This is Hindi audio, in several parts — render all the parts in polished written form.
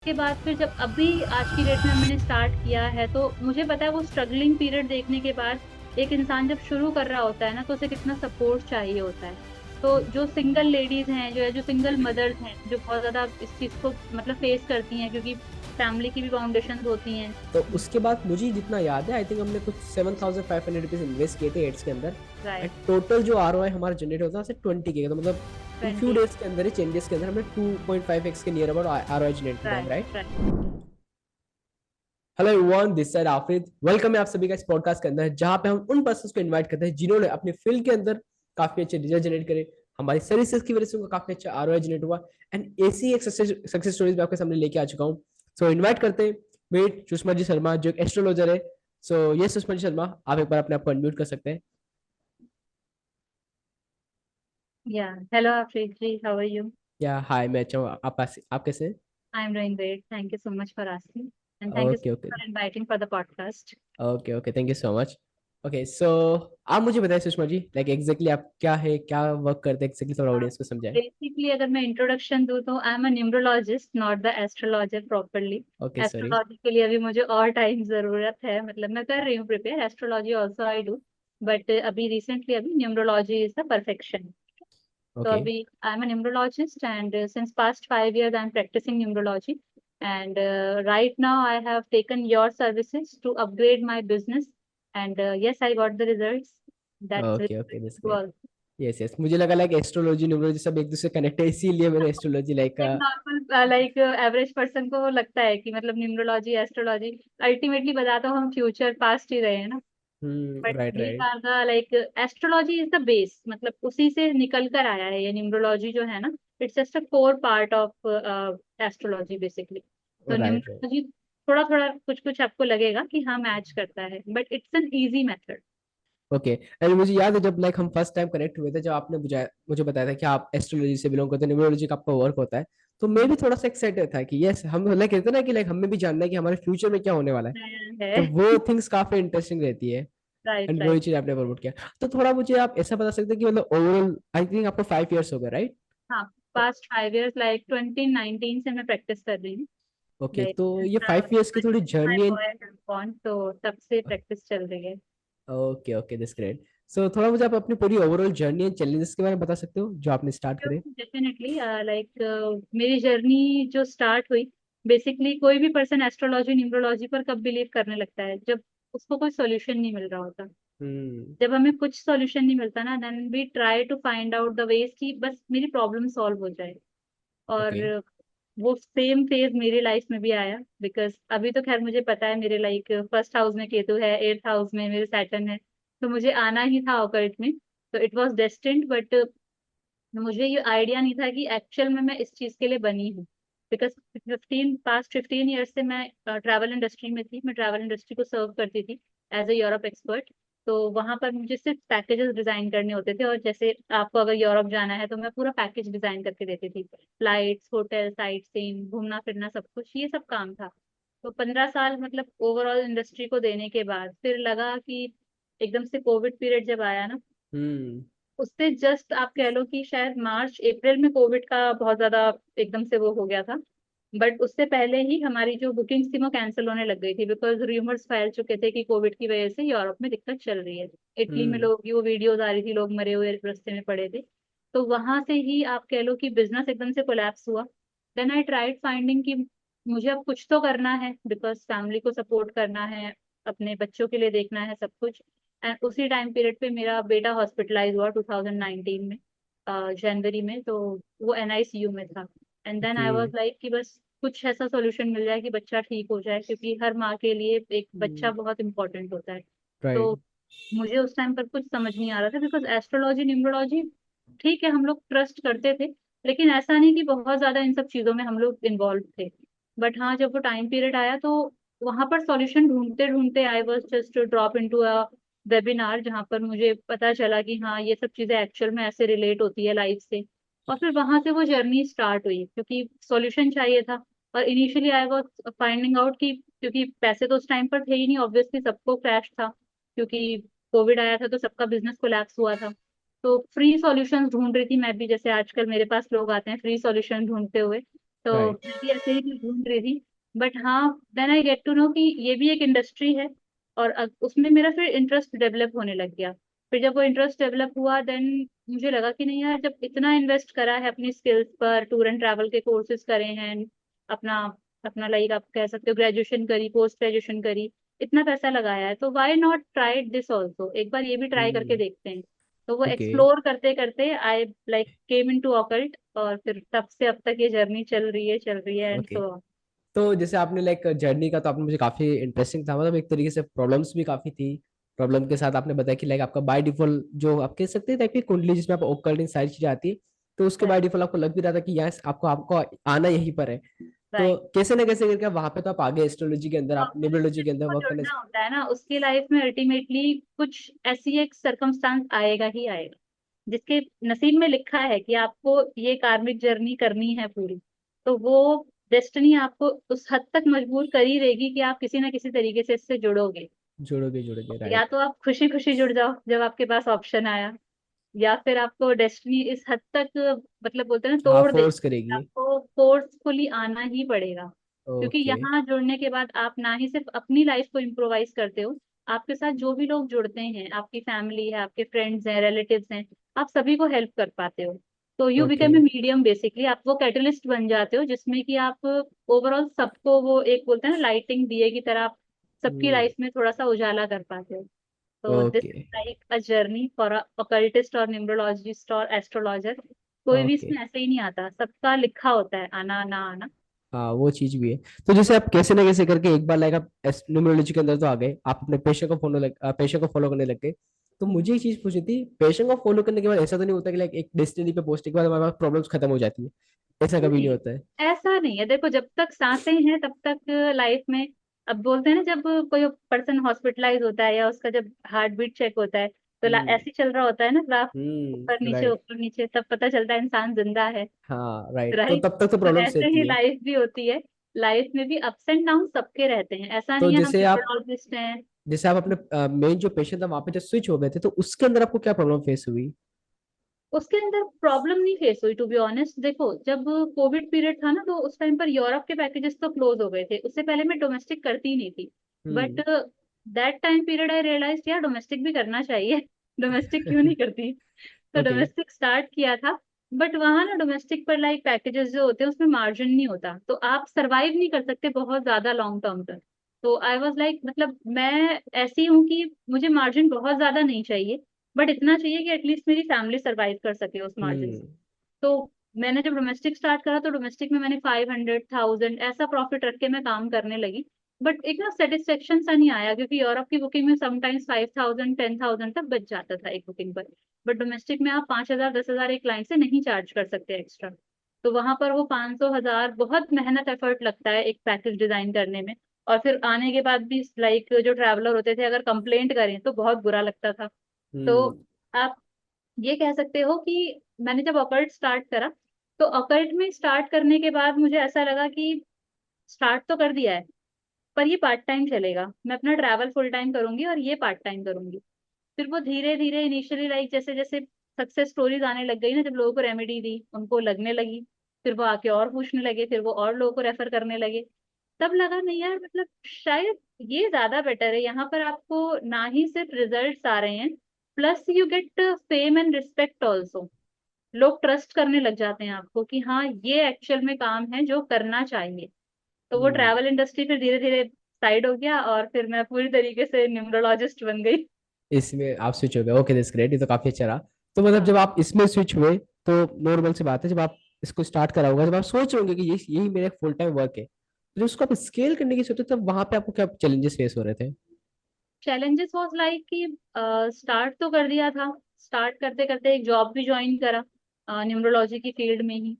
के बाद फिर जब अभी आज की डेट में मैंने स्टार्ट किया है तो मुझे पता है वो स्ट्रगलिंग पीरियड देखने के बाद एक इंसान जब शुरू कर रहा होता है ना तो उसे कितना सपोर्ट चाहिए होता है। तो जो सिंगल लेडीज हैं जो सिंगल मदर्स हैं जो बहुत ज्यादा इस चीज को मतलब फेस करती हैं क्योंकि फैमिली की भी फाउंडेशन होती हैं। तो उसके बाद मुझे जितना याद है, आई थिंक हमने कुछ 7,500 रुपीज इन्वेस्ट किए थे एड्स के अंदर। And right. टोटल जो आर हमारा जनरेट होता है 20 के, तो मतलब इन फ्यू 20। डेज के अंदर ही, चेंजेस के अंदर हमें 2.5x के नियर अबाउट आर जनरेट हुआ है, right right? Right. Hello everyone, this side Aafid. Welcome है आप सभी का इस पॉडकास्ट के अंदर, जहां पे हम उन पर्सन्स को इनवाइट करते हैं जिन्होंने अपने फील्ड के अंदर काफी अच्छे रिजल्ट जनरेट करे। हमारी सर्विसेज की वजह से उनका काफी अच्छा आरओआई जनरेट हुआ। एंड ऐसी एक सक्सेस स्टोरीज मैं आपके सामने लेके आ चुका हूँ। सो इनवाइट करते हैं मेट सुषमा जी शर्मा, जो एक एस्ट्रोलॉजर है। सो ये सुषमा जी शर्मा, आप एक बार अपने आप को अनम्यूट कर सकते हैं। या hello Afreed ji, how are you? या हाय, मैं अच्छा हूँ। आप कैसे हैं? I am doing great, thank you so much for asking and thank you okay okay. For inviting for the podcast. Okay okay, thank you so much. Okay so आप मुझे बताएं सुषमा जी, लाइक एग्जैक्टली आप क्या है, क्या वर्क करते हैं एग्जैक्टली, थोड़ा ऑडियंस को समझाएं। बेसिकली अगर मैं इंट्रोडक्शन दूं तो आई am a numerologist not the astrologer properly. Okay, sorry. Astrology के लिए अभी मुझे और टाइम जरूरत है, मतलब मैं कर रही हूँ prepare, astrology also I do. But अभी रिसेंटली अभी न्यूमरोलॉजी इज द परफेक्शन। तो ओके अभी I am a numerologist and since past 5 years I am practising numerology and right now I have taken your services to upgrade my business and yes I got the results. That's okay okay, this great. Yes yes, मुझे लगा लाइक एस्ट्रोलॉजी न्यूमरोलॉजी सब एक दूसरे कनेक्ट है, इसीलिए मैंने एस्ट्रोलॉजी लाइक एक नॉर्मल लाइक एवरेज पर्सन को लगता है कि मतलब न्यूमरोलॉजी एस्ट्रोलॉजी अल्टीमेटली बता तो हम फ्यूचर पास्ट ही रहे हैं ना। But right these right. Are the like astrology is the base, मतलब उसी से निकल कर आया है ये न्यूमरोलॉजी जो है ना। It's just a core part of astrology basically. तो राइट राइट। न्यूमरोलॉजी थोड़ा थोड़ा कुछ कुछ आपको लगेगा कि हाँ मैच करता है, but it's an easy method. Okay. And मुझे याद है जब लाइक हम फर्स्ट टाइम कनेक्ट हुए थे, जब आपने मुझे बताया था कि आप एस्ट्रोलॉजी से बिलोंग करते हैं, न्यूमरोलॉजी का आपका वर्क होता है, तो मैं भी थोड़ा सा एक्साइटेड था कि यस, हम लाइक कहते हैं ना कि लाइक हमें भी जानना है कि हमारे फ्यूचर में क्या होने वाला है। तो है। वो थिंग्स काफी इंटरेस्टिंग रहती है। राइट एंड वही राइट। चीज आपने प्रमोट किया। तो थोड़ा मुझे आप ऐसा बता सकते हैं कि मतलब ओवरऑल आई थिंक आपको 5 इयर्स हो गए, राइट? हाँ, पास्ट 5 years लाइक 2019 से मैं प्रैक्टिस कर रही हूँ। ओके, लाइक तो ये 5 इयर्स की थोड़ी my journey. Boy have gone, तो तब से प्रैक्टिस चल रही है। Okay okay, this great. So थोड़ा मुझे आप अपनी पूरी ओवरऑल जर्नी एंड चैलेंजेस के बारे में बता सकते हो जो आपने स्टार्ट करे। डेफिनेटली लाइक मेरी जर्नी जो स्टार्ट हुई, बेसिकली कोई भी पर्सन एस्ट्रोलॉजी न्यूमरोलॉजी पर कब बिलीव करने लगता है जब उसको कोई सॉल्यूशन नहीं मिल रहा होता। हम्म। जब हमें कुछ सॉल्यूशन नहीं मिलता ना, then we try to find out the ways कि बस मेरी प्रॉब्लम सॉल्व हो जाए। और ओके। वो सेम फेज मेरी लाइफ में भी आया, बिकॉज अभी तो खैर मुझे पता है मेरे लाइक फर्स्ट हाउस में केतु है, एट्थ हाउस में मेरे सैटर्न है। तो मुझे आना ही था ऑकल्ट में, तो इट वाज डेस्टिन्ड। बट मुझे ये आइडिया नहीं था कि एक्चुअल में मैं इस चीज के लिए बनी हूँ। बिकॉज 15 ईयर्स से मैं ट्रैवल इंडस्ट्री में थी, मैं ट्रैवल इंडस्ट्री को सर्व करती थी एज ए यूरोप एक्सपर्ट। तो वहां पर मुझे सिर्फ पैकेजेस डिजाइन करने होते थे, और जैसे आपको अगर यूरोप जाना है तो मैं पूरा पैकेज डिजाइन करके देती थी, फ्लाइट्स, होटल, साइट सीइंग, घूमना फिरना, सब कुछ ये सब काम था। तो 15 साल मतलब ओवरऑल इंडस्ट्री को देने के बाद फिर लगा कि एकदम से कोविड पीरियड जब आया ना, हम्म। उससे जस्ट आप कह लो कि शायद मार्च अप्रैल में कोविड का बहुत ज्यादा एकदम से वो हो गया था। बट उससे पहले ही हमारी जो बुकिंग्स थी वो कैंसिल होने लग गई थी, बिकॉज रूमर्स फैल चुके थे कि कोविड की वजह से यूरोप में दिक्कत चल रही है। इटली में हम्म। लोग की वो वीडियोज आ रही थी, लोग मरे हुए रास्ते में पड़े थे। तो वहां से ही आप कह लो कि बिजनेस एकदम से कोलैप्स हुआ। देन आई ट्राइड फाइंडिंग कि मुझे अब कुछ तो करना है, बिकॉज फैमिली को सपोर्ट करना है, अपने बच्चों के लिए देखना है सब कुछ। एंड उसी टाइम पीरियड पे मेरा बेटा हॉस्पिटलाइज हुआ 2019 में, जनवरी में। तो वो एनआईसीयू में था। And then okay. I was like कि बस कुछ ऐसा सॉल्यूशन मिल जाए कि बच्चा ठीक हो जाए, क्योंकि हर माँ के लिए एक बच्चा बहुत इंपॉर्टेंट होता है। राइट। तो मुझे उस टाइम पर कुछ समझ नहीं आ रहा था, बिकॉज एस्ट्रोलॉजी न्यूमरोलॉजी ठीक है हम लोग ट्रस्ट करते थे, लेकिन ऐसा नहीं कि बहुत ज्यादा इन सब चीजों में हम लोग इन्वॉल्व थे। बट हाँ, जब वो टाइम पीरियड आया तो वहां पर सॉल्यूशन ढूंढते ढूंढते I was just drop into a webinar, जहाँ पर मुझे पता चला कि हाँ ये सब चीजें एक्चुअल में ऐसे रिलेट होती है लाइफ से। और फिर वहां से वो जर्नी स्टार्ट हुई, क्योंकि सॉल्यूशन चाहिए था। और initially I was finding out कि क्योंकि पैसे तो उस टाइम पर थे ही नहीं, ऑब्वियसली सबको क्रैश था, क्योंकि कोविड आया था तो सबका बिजनेस कोलैप्स हुआ था। तो फ्री सॉल्यूशंस ढूंढ रही थी मैं भी, जैसे आजकल मेरे पास लोग आते हैं फ्री सॉल्यूशन ढूंढते हुए। तो राइट। मैं भी ऐसे ही कुछ ढूंढ रही थी। बट हाँ, then I get to know कि ये भी एक इंडस्ट्री है। और उसमें मेरा फिर इंटरेस्ट डेवलप होने लग गया। फिर जब वो इंटरेस्ट डेवलप हुआ, देन मुझे लगा कि नहीं यार, जब इतना इन्वेस्ट करा है अपनी स्किल्स पर, टूर एंड ट्रैवल के कोर्सेज करे हैं, अपना अपना लाइक आप कह सकते हो ग्रेजुएशन करी, पोस्ट ग्रेजुएशन करी, इतना पैसा लगाया है, तो why not try this also, एक बार ये भी ट्राई करके हम्म। देखते हैं। तो वो ओके। एक्सप्लोर करते करते I like came into occult, और फिर तब से अब तक ये जर्नी चल रही है एंड ओके। सो। तो जैसे आपने लाइक जर्नी का, तो आपने मुझे काफी इंटरेस्टिंग था, मतलब एक तरीके से प्रॉब्लम्स भी काफी थी। प्रॉब्लम के साथ आपने बताया कि लाइक आपका बाय डिफॉल्ट जो आप कह सकते हैं टाइप की कुंडली जिसमें आप ओकल्ट सारी चीजें आती है, तो उसके बाय डिफॉल्ट आपको लग भी रहा था कि यस आपको आपको आना यहीं पर है। तो राइट। कैसे ना कैसे करके वहां पे तो आप आगे एस्ट्रोलॉजी के अंदर, आप ऑब्वियसली न्यूमरोलॉजी के अंदर जिसको वर्क करने। जुड़ना होता है ना, उसकी लाइफ में अल्टीमेटली कुछ ऐसी एक सरकमस्टांस आएगा ही आएगा, जिसके नसीब में लिखा है कि आपको ये कार्मिक जर्नी करनी है पूरी। तो वो डेस्टिनी आपको उस हद तक मजबूर कर ही देगी कि आप किसी ना किसी तरीके से इससे जुड़ोगे। जोड़ोगे जोड़ोगे, या राइट। तो आप खुशी खुशी जुड़ जाओ जब आपके पास ऑप्शन आया, या फिर आपको डेस्टिनी इस हद तक मतलब बोलते हैं ना हाँ, तोड़ दे, फोर्स करेगी। आपको फोर्सफुली आना ही पड़ेगा। क्योंकि ओके। यहाँ जुड़ने के बाद आप ना ही सिर्फ अपनी लाइफ को इम्प्रोवाइज करते हो, आपके साथ जो भी लोग जुड़ते हैं, आपकी फैमिली है, आपके फ्रेंड्स हैं, रिलेटिव्स हैं, आप सभी को हेल्प कर पाते हो। तो you okay. Become a medium, basically आप वो कैटलिस्ट बन जाते हो, जिसमें कि आप ओवरऑल सबको वो एक बोलते हैं ना लाइटिंग दिए की तरह आप सबकी हम्म। लाइफ में थोड़ा सा उजाला कर पाते हो। तो this okay. Is like a journey for a occultist और न्यूमरोलॉजिस्ट और एस्ट्रोलॉजर। कोई भी ओके। इसमें ऐसे ही नहीं आता, सबका लिखा होता है आना ना आना। हाँ, वो चीज भी है। तो जैसे आप कैसे ना कैसे करके एक बार लाइक आप न्यूमरोलॉजी के अंदर तो आ गए, आप अपने पेशे को फॉलो करने लग गए। तो मुझे एक चीज पूछनी थी, पेशे को फॉलो करने के बाद ऐसा तो नहीं होता कि लाइक एक डेस्टिनी पे पहुंचने के बाद हमारे पास प्रॉब्लम्स खत्म हो जाती है? ऐसा कभी नहीं नहीं, होता है? ऐसा नहीं है। देखो, जब तक सांसें हैं तब तक लाइफ में, अब बोलते हैं ना, जब कोई पर्सन हॉस्पिटलाइज होता है या उसका जब हार्ट बीट चेक होता है, तो हम्म। ऐसे ही चल रहा होता है ना ग्राफ, राइट। ऊपर नीचे, तब पता चलता है इंसान जिंदा है। हाँ, राइट, तो राइट। तब तक तो तो प्रॉब्लम्स ऐसे रहती ही है। लाइफ भी होती है। लाइफ में भी अप्स एंड डाउन सबके रहते हैं, ऐसा तो नहीं है हम जैसे आप न्यूरोलॉजिस्ट हैं। जैसे आप अपने मेन जो पेशेंट था वहां पे जब स्विच हो गए थे, तो उसके अंदर आपको क्या प्रॉब्लम फेस हुई? उसके अंदर प्रॉब्लम नहीं फेस हुई, टू बी ऑनेस्ट। देखो, जब कोविड पीरियड था ना, तो उस टाइम पर यूरोप के पैकेजेस तो क्लोज हो गए थे, उससे पहले मैं डोमेस्टिक करती ही नहीं थी। But hmm. That time period I realise यार डोमेस्टिक भी करना चाहिए। डोमेस्टिक क्यों नहीं करती। तो ओके। डोमेस्टिक स्टार्ट किया था। बट वहां ना डोमेस्टिक पर लाइक पैकेजेस जो होते हैं उसमें मार्जिन नहीं होता, तो आप सरवाइव नहीं कर सकते बहुत ज्यादा लॉन्ग टर्म तक। तो आई वॉज लाइक, मतलब मैं ऐसी हूँ कि मुझे मार्जिन बहुत ज्यादा नहीं चाहिए, बट इतना चाहिए कि एटलीस्ट मेरी फैमिली सरवाइव कर सके उस मार्जिन से। हम्म। तो मैंने जब डोमेस्टिक स्टार्ट करा, तो डोमेस्टिक में मैंने 500,000 ऐसा प्रॉफिट रख के मैं काम करने लगी। बट एक ना सेटिस्फेक्शन सा नहीं आया, क्योंकि यूरोप की बुकिंग में समटाइम्स 5,000 10,000 तक बच जाता था एक बुकिंग पर। बट डोमेस्टिक में आप 5,000 10,000 एक क्लाइंट से नहीं चार्ज कर सकते एक्स्ट्रा। तो वहां पर वो 500 1000 बहुत मेहनत एफर्ट लगता है एक पैकेज डिजाइन करने में। और फिर आने के बाद भी लाइक जो ट्रैवलर होते थे, अगर कंप्लेंट करें तो बहुत बुरा लगता था। तो हम्म। आप ये कह सकते हो कि मैंने जब ऑकल्ट स्टार्ट करा, तो ऑकल्ट में स्टार्ट करने के बाद मुझे ऐसा लगा कि स्टार्ट तो कर दिया है, पर ये पार्ट टाइम चलेगा, मैं अपना ट्रैवल फुल टाइम करूंगी और ये पार्ट टाइम करूंगी। फिर वो धीरे धीरे इनिशियली लाइक जैसे जैसे सक्सेस स्टोरीज आने लग गई ना, जब लोगों को रेमेडी दी, उनको लगने लगी, फिर वो आके और पूछने लगे, फिर वो और लोगों को रेफर करने लगे। तब लगा नहीं यार, मतलब शायद ये ज्यादा बेटर है, यहाँ पर आपको ना ही सिर्फ रिजल्ट्स आ रहे हैं, plus you get fame and respect also. लोग ट्रस्ट करने लग जाते हैं आपको कि हाँ ये एक्चुअल में काम है जो करना चाहिए। तो वो हम्म। ट्रैवल इंडस्ट्री फिर धीरे धीरे साइड हो गया, और फिर मैं पूरी तरीके से न्यूमरोलॉजिस्ट बन गई। इसमें आप स्विच हो गए, ओके, दिस ग्रेट, ये तो काफी अच्छा रहा। तो मतलब हाँ। जब आप इसमें स्विच हुए, तो नॉर्मल सी बात है, जब आप इसको स्टार्ट करा होगा, जब आप सोच रहे होंगे कि ये यही मेरा फुल टाइम वर्क है, तो जब उसको आप स्केल करने की सोचते, तब वहां पे आपको क्या चैलेंजेस फेस हो रहे थे? चैलेंजेस वाज लाइक कि स्टार्ट तो कर दिया था, स्टार्ट करते करते एक जॉब भी ज्वाइन करा न्यूमरोलॉजी की फील्ड में ही।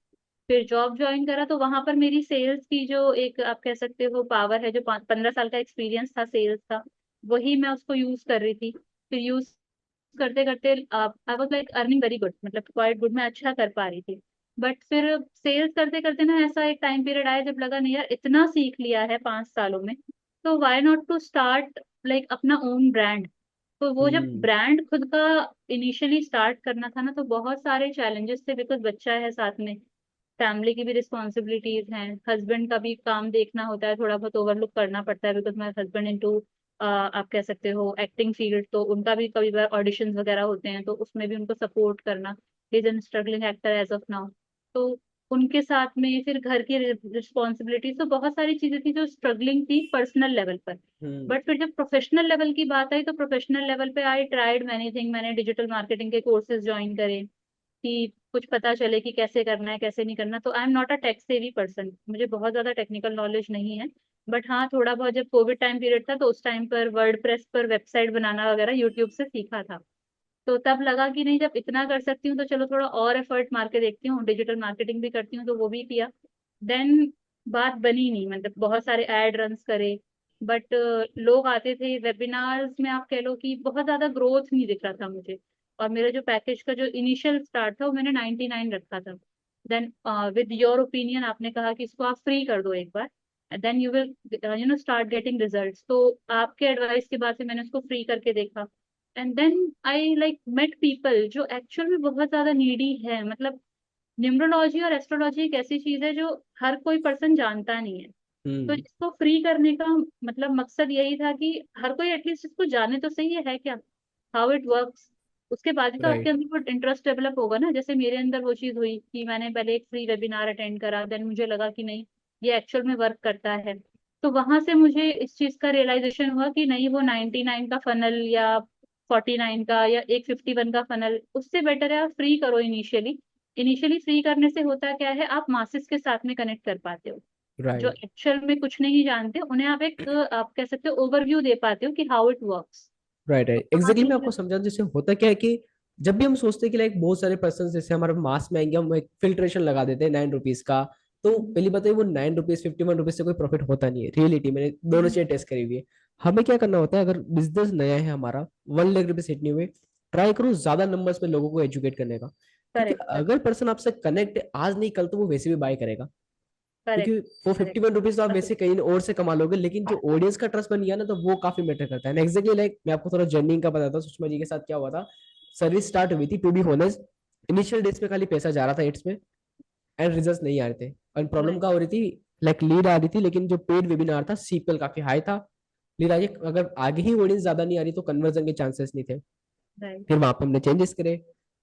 फिर जॉब ज्वाइन करा, तो वहां पर मेरी सेल्स की जो एक आप कह सकते हो पावर है, जो 15 साल का एक्सपीरियंस था सेल्स का, वही मैं उसको यूज कर रही थी। फिर यूज करते करते आई was like earning very good, मतलब क्वाइट गुड, मैं अच्छा कर पा रही थी। बट फिर सेल्स करते करते ना ऐसा एक टाइम पीरियड आया जब लगा नहीं यार, इतना सीख लिया है 5 सालों में, तो why not to start like अपना ओन ब्रांड। तो वो जब हम्म। ब्रांड खुद का इनिशियली स्टार्ट करना था ना, तो बहुत सारे चैलेंजेस थे, बिकॉज बच्चा है साथ में। फैमिली की भी रिस्पॉन्सिबिलिटीज हैं, हस्बैंड का भी काम देखना होता है, थोड़ा बहुत ओवरलुक करना पड़ता है बिकॉज माई हस्बैंड इनटू आप कह सकते हो एक्टिंग फील्ड, तो उनका भी कभी बार ऑडिशंस वगैरह होते हैं तो उसमें भी उनको सपोर्ट करना। Is an struggling actor as of now. तो उनके साथ में फिर घर की रिस्पॉन्सिबिलिटीज, तो बहुत सारी चीजें थी जो स्ट्रगलिंग थी पर्सनल लेवल पर। बट फिर जब प्रोफेशनल लेवल की बात आई तो प्रोफेशनल लेवल पे आई ट्राइड मैनी थिंग। मैंने डिजिटल मार्केटिंग के कोर्सेज ज्वाइन करे कि कुछ पता चले कि कैसे करना है कैसे नहीं करना। तो I am not a tech savvy person, मुझे बहुत ज्यादा टेक्निकल नॉलेज नहीं है। बट हाँ, थोड़ा बहुत जब कोविड टाइम पीरियड था तो उस टाइम पर वर्डप्रेस पर वेबसाइट बनाना वगैरह यूट्यूब से सीखा था। तो तब लगा कि नहीं, जब इतना कर सकती हूँ तो चलो थोड़ा और एफर्ट मार के देखती हूँ, डिजिटल मार्केटिंग भी करती हूँ, तो वो भी किया। देन बात बनी नहीं, मतलब बहुत सारे एड रन्स करे बट लोग आते थे वेबिनार्स में, आप कह लो कि बहुत ज्यादा ग्रोथ नहीं दिख रहा था मुझे। और मेरा जो पैकेज का जो इनिशियल स्टार्ट था वो मैंने 99 रखा था। देन विद योर ओपिनियन आपने कहा कि इसको आप फ्री कर दो एक बार, then you will start getting results. तो आपके एडवाइस के बाद से मैंने उसको फ्री करके देखा। And then I like met people जो एक्चुअल में बहुत ज्यादा नीडी है। मतलब न्यूमरोलॉजी और एस्ट्रोलॉजी एक ऐसी चीज है जो हर कोई पर्सन जानता नहीं है। तो हम्म। इसको फ्री करने का मतलब मकसद यही था कि हर कोई एटलीस्ट इसको जाने तो सही है क्या, हाउ इट वर्क्स। उसके बाद ही तो आपके राइट। अंदर वो इंटरेस्ट डेवलप होगा ना। जैसे मेरे अंदर वो चीज हुई कि मैंने पहले एक फ्री वेबिनार अटेंड करा, देन मुझे लगा कि नहीं, ये एक्चुअल में वर्क करता है। तो वहां से मुझे इस चीज का रियलाइजेशन हुआ कि नहीं, वो 99 का फनल या 49 का या 151 का फनल, उससे बेटर है आप फ्री करो इनिशियली। इनिशियली फ्री करने से होता क्या है, आप मासेस के साथ में कनेक्ट कर पाते हो। जो राइट। एक्चुअल में कुछ नहीं जानते उन्हें आप एक आप कह सकते हो ओवरव्यू दे पाते हो कि हाउ इट वर्क्स। राइट। तो राइट, वहां एग्जैक्टली से मैं आपको मुझे। समझाऊं। जैसे होता क्या है कि जब भी हम सोचते हैं कि लाइक बहुत सारे पर्सन जैसे हमारे मास में आएंगे, हम एक फिल्ट्रेशन लगा देते हैं 9 रुपीज का। तो हम्म, पहली बात है, वो 9 रुपीज 51 रुपीज से कोई प्रॉफिट होता नहीं है रियलिटी। मैंने दोनों हम्म, चीजें टेस्ट करी हुई है। हमें क्या करना होता है, अगर बिजनेस नया है हमारा, 1 लाख रुपीज हिट नहीं हुए, ट्राई करो ज्यादा नंबर्स में लोगों को एजुकेट करने का। क्योंकि करेक्ट करेक्ट अगर पर्सन आपसे कनेक्ट आज नहीं कल, तो वो वैसे भी बाय करेगा। क्योंकि करेक्ट वो करेक्ट। 51 रुपीज तो आप वैसे कहीं और से कमा लोगे, लेकिन जो ऑडियंस का ट्रस्ट बन गया ना, तो वो काफी मैटर करता है। एग्जैक्टली लाइक मैं आपको थोड़ा जर्नी का बताता हूँ, सुषमा जी के साथ क्या हुआ था। सर्विस स्टार्ट हुई थी, to be honest, initial days पे खाली पैसा जा रहा था एड्स में, एंड रिजल्ट नहीं आ रहे थे। और प्रॉब्लम क्या हो रही थी, लाइक लीड आ रही थी, लेकिन जो पेड वेबिनार था सीपीएल काफी हाई था। लीड आगे, अगर आगे ही ऑडियंस ज्यादा नहीं आ रही तो कन्वर्जन के चांसेस नहीं थे। राइट। फिर वहां पे हमने चेंजेस करे,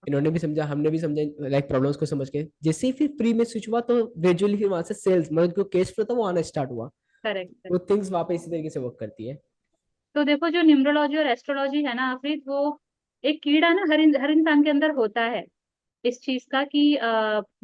इन्होंने भी समझा, हमने भी समझा, लाइक प्रॉब्लम्स को समझ के जैसे ही फिर फ्री में स्विच हुआ, तो ग्रेजुअली फिर वहां से सेल्स, मतलब जो कैश फ्लो था वो आना स्टार्ट हुआ। करेक्ट। वो थिंग्स वहां पे इसी तरीके से वर्क करती है। तो देखो, जो न्यूमरोलॉजी और एस्ट्रोलॉजी है ना आफरीत, वो एक कीड़ा ना हर इंसान के अंदर होता है इस चीज का कि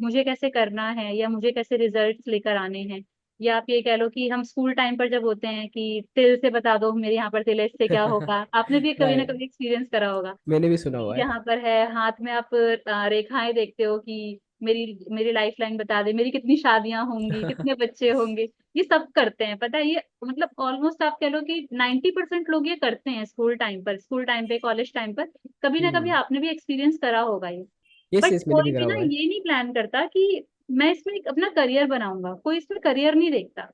मुझे कैसे करना है या मुझे कैसे रिजल्ट्स लेकर आने हैं। या आप ये कह लो कि हम स्कूल टाइम पर जब होते हैं कि तिल से बता दो मेरे यहाँ पर तिल है, इससे क्या होगा। आपने भी कभी ना राइट। कभी एक्सपीरियंस करा होगा। मैंने भी सुना हुआ है। यहाँ पर है हाथ में, आप रेखाएं देखते हो कि मेरी मेरी लाइफ लाइन बता दे, मेरी कितनी शादियां होंगी, कितने बच्चे होंगे। ये सब करते हैं, पता है ये, मतलब ऑलमोस्ट आप कह लो कि 90% लोग ये करते हैं स्कूल टाइम पर, स्कूल टाइम पे, कॉलेज टाइम पर। कभी ना कभी हम्म। आपने भी एक्सपीरियंस करा होगा ये। यस बट यस, मैंने भी कोई करा भी ना हुआ है। ये नहीं प्लान करता कि मैं इसमें एक अपना करियर बनाऊंगा, कोई इसमें करियर नहीं देखता।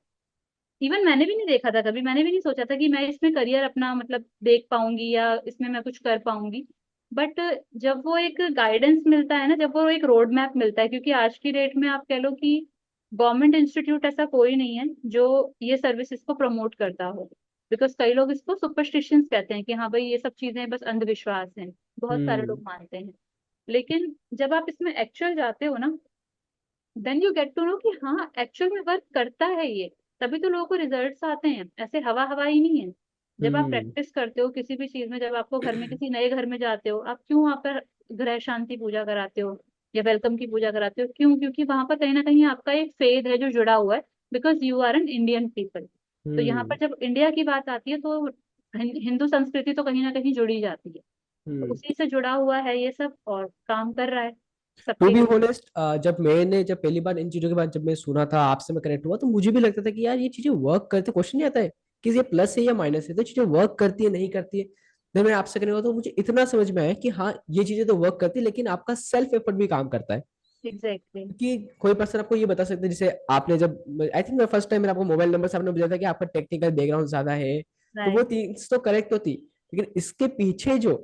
इवन मैंने भी नहीं देखा था कभी, मैंने भी नहीं सोचा था कि मैं इसमें करियर अपना मतलब देख पाऊंगी या इसमें मैं कुछ कर पाऊंगी। बट जब वो एक गाइडेंस मिलता है ना, जब वो एक रोड मैप मिलता है, क्योंकि आज की डेट में आप कह लो कि गवर्नमेंट इंस्टीट्यूट ऐसा कोई नहीं है जो ये सर्विसेज को प्रमोट करता हो। बिकॉज कई लोग इसको सुपरस्टिशंस कहते हैं कि हाँ भाई ये सब चीजें बस अंधविश्वास हैं, बहुत सारे हम्म। लोग मानते हैं। लेकिन जब आप इसमें एक्चुअल जाते हो ना, then you get to know कि हाँ एक्चुअल में वर्क करता है ये। तभी तो लोगों को रिजल्ट्स आते हैं, ऐसे हवा हवाई नहीं है। जब आप हम्म। प्रैक्टिस करते हो किसी भी चीज में, जब आपको घर में किसी नए घर में जाते हो, आप क्यों वहां पर ग्रह शांति पूजा कराते हो या वेलकम की पूजा कराते हो, क्यों? क्योंकि वहां पर कहीं ना कहीं आपका एक फेथ है जो जुड़ा हुआ है, because you are an Indian people. तो यहाँ पर हम्म। जब इंडिया की बात आती है तो हिंदू संस्कृति तो कहीं ना कहीं जुड़ी जाती है। तो हम्म। उसी से जुड़ा हुआ है ये सब और काम कर रहा है टू सबके बी लिए। ऑनेस्ट, जब पहली बार इन चीजों के बाद जब मैं सुना था, आपसे मैं कनेक्ट हुआ, तो मुझे भी लगता था कि यार ये चीजें वर्क करते, क्वेश्चन नहीं आता है कि ये प्लस है या माइनस है, तो चीजें वर्क करती है नहीं करती है। जब मैं आपसे कनेक्ट हुआ तो मुझे इतना समझ में आया कि हाँ ये चीजें तो वर्क करती है, लेकिन आपका सेल्फ एफर्ट भी काम करता है। एग्जैक्टली। क्योंकि कोई पर्सन आपको ये बता सकता है, जैसे आपने जब, आई थिंक मैं फर्स्ट टाइम मैंने आपको मोबाइल नंबर से आपने बताया था कि आपका टेक्निकल बैकग्राउंड ज्यादा है, तो वो राइट। चीज तो करेक्ट तो थी, लेकिन इसके पीछे जो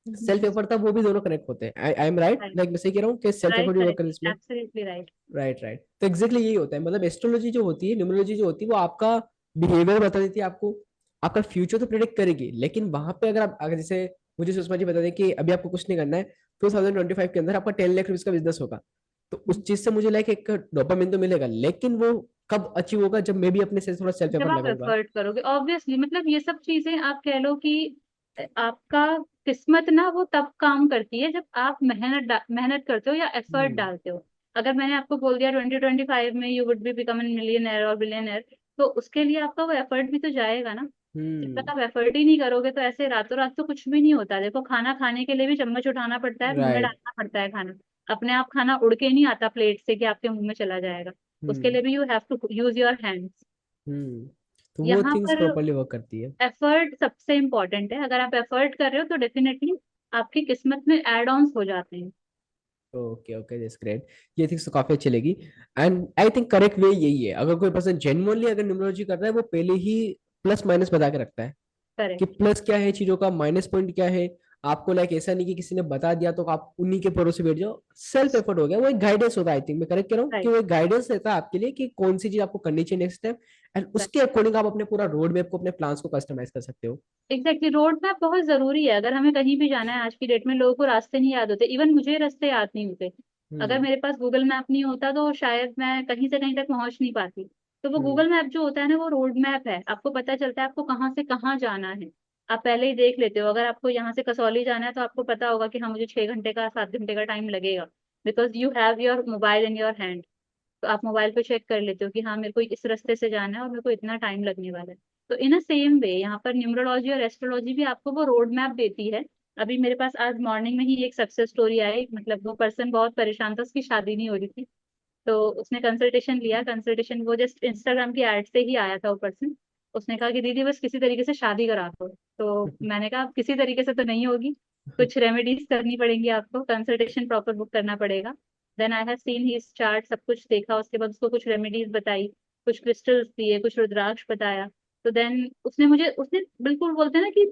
सेल्फ एफर्ट था, वो भी दोनों कनेक्ट होते हैं। I M right, right, like मैं सही कह रहा हूँ कि सेल्फ राइट, एफर्ट भी वर्क करेक्ट, करे इसमें। Absolutely right. राइट राइट, तो एग्जैक्टली यही होता है। मतलब एस्ट्रोलॉजी जो होती है, न्यूमरोलॉजी जो होती है, वो आपका बिहेवियर बता देती है आपको, आपका फ्यूचर तो प्रिडिक्ट करेगी, लेकिन वहां पे अगर आप, अगर जैसे मुझे सुषमा जी बता दें कि अभी आपको कुछ नहीं करना है, 2025 के अंदर आपका 10 लाख रुपीज का बिजनेस होगा, तो उस चीज से मुझे लाइक एक डोपामिन तो मिलेगा, लेकिन वो कब अचीव होगा, जब मैं भी अपने से थोड़ा सेल्फ जब एफर्ट आप लगाऊंगा। एफर्ट करोगे ऑब्वियसली, मतलब ये सब चीजें आप कह लो कि आपका किस्मत ना वो तब काम करती है जब आप मेहनत करते हो या एफर्ट हम्म। डालते हो। अगर मैंने आपको बोल दिया 2025 में you would be become an millionaire और बिलियनर, तो उसके लिए आपका वो एफर्ट भी तो जाएगा ना। जब तक हम्म। आप एफर्ट ही नहीं करोगे तो ऐसे रातों रात तो कुछ भी नहीं होता। देखो, खाना खाने के लिए भी चम्मच उठाना पड़ता है, मुंह में राइट। डालना पड़ता है खाना। अपने आप खाना उड़ के नहीं आता प्लेट से कि आपके मुंह में चला जाएगा। उसके हम्म। लिए भी you have to use your hands. Hmm. तो वो यहाँ थिंग्स पर प्रॉपरली वर्क करती है। एफर्ट सबसे इम्पोर्टेंट है। अगर आप एफर्ट कर रहे हो तो डेफिनेटली आपकी किस्मत में एड ऑन्स हो जाते हैं। Okay okay, that's great. ये थिंग्स तो काफी अच्छी लगी। And I think correct way यही है, अगर कोई पर्सन जेन्युइनली अगर न्यूमरोलॉजी कर रहा है, वो पहले ही प्लस माइनस बता के रखता है कि करेक्ट। प्लस क्या है चीजों का, माइनस पॉइंट क्या है। आपको लाइक ऐसा नहीं कि किसी ने बता दिया तो आप उन्हीं के भरोसे बैठ जाओ। सेल्फ एफर्ट हो गया, वो एक गाइडेंस होता है। आई थिंक मैं करेक्ट कह रहा हूँ कि राइट, वो एक गाइडेंस रहता है आपके लिए कि कौन सी चीज आपको करनी चाहिए नेक्स्ट टाइम, एंड उसके अकॉर्डिंग आप अपने पूरा रोड मैप को, अपने प्लान्स को कस्टमाइज कर सकते हो। एग्जैक्टली। रोड मैप बहुत जरूरी है। अगर हमें कहीं भी जाना है आज की डेट में, लोगों को रास्ते नहीं याद होते। इवन मुझे रास्ते याद नहीं होते। अगर हम्म। मेरे पास गूगल मैप नहीं होता तो शायद मैं कहीं से कहीं तक पहुंच नहीं पाती। तो वो हम्म। गूगल मैप जो होता है ना, वो रोड मैप है। आपको पता चलता है आपको कहाँ से कहाँ जाना है। आप पहले ही देख लेते हो। अगर आपको यहाँ से कसौली जाना है तो आपको पता होगा कि हाँ, मुझे 6 घंटे का 7 घंटे का टाइम लगेगा, because you have your mobile in your hand. तो आप मोबाइल पे चेक कर लेते हो कि हाँ, मेरे को इस रास्ते से जाना है और मेरे को इतना टाइम लगने वाला है। तो इन अ सेम वे यहाँ पर न्यूमरोलॉजी और एस्ट्रोलॉजी भी आपको वो रोड मैप देती है। अभी मेरे पास आज मॉर्निंग में ही एक सक्सेस स्टोरी आई। मतलब वो पर्सन बहुत परेशान था, उसकी शादी नहीं हो रही थी। तो उसने कंसल्टेशन लिया। कंसल्टेशन वो जस्ट इंस्टाग्राम की एड से ही आया था वो पर्सन। उसने कहा कि दीदी बस किसी तरीके से शादी करा दो। तो मैंने कहा किसी तरीके से तो नहीं होगी, कुछ रेमेडीज करनी पड़ेंगी आपको, कंसल्टेशन प्रॉपर बुक करना पड़ेगा। Then I have seen his chart, सब कुछ देखा। उसके बाद उसको कुछ रेमेडीज बताई, कुछ क्रिस्टल्स दिए, कुछ रुद्राक्ष बताया। तो देन उसने बिल्कुल बोलते हैं ना कि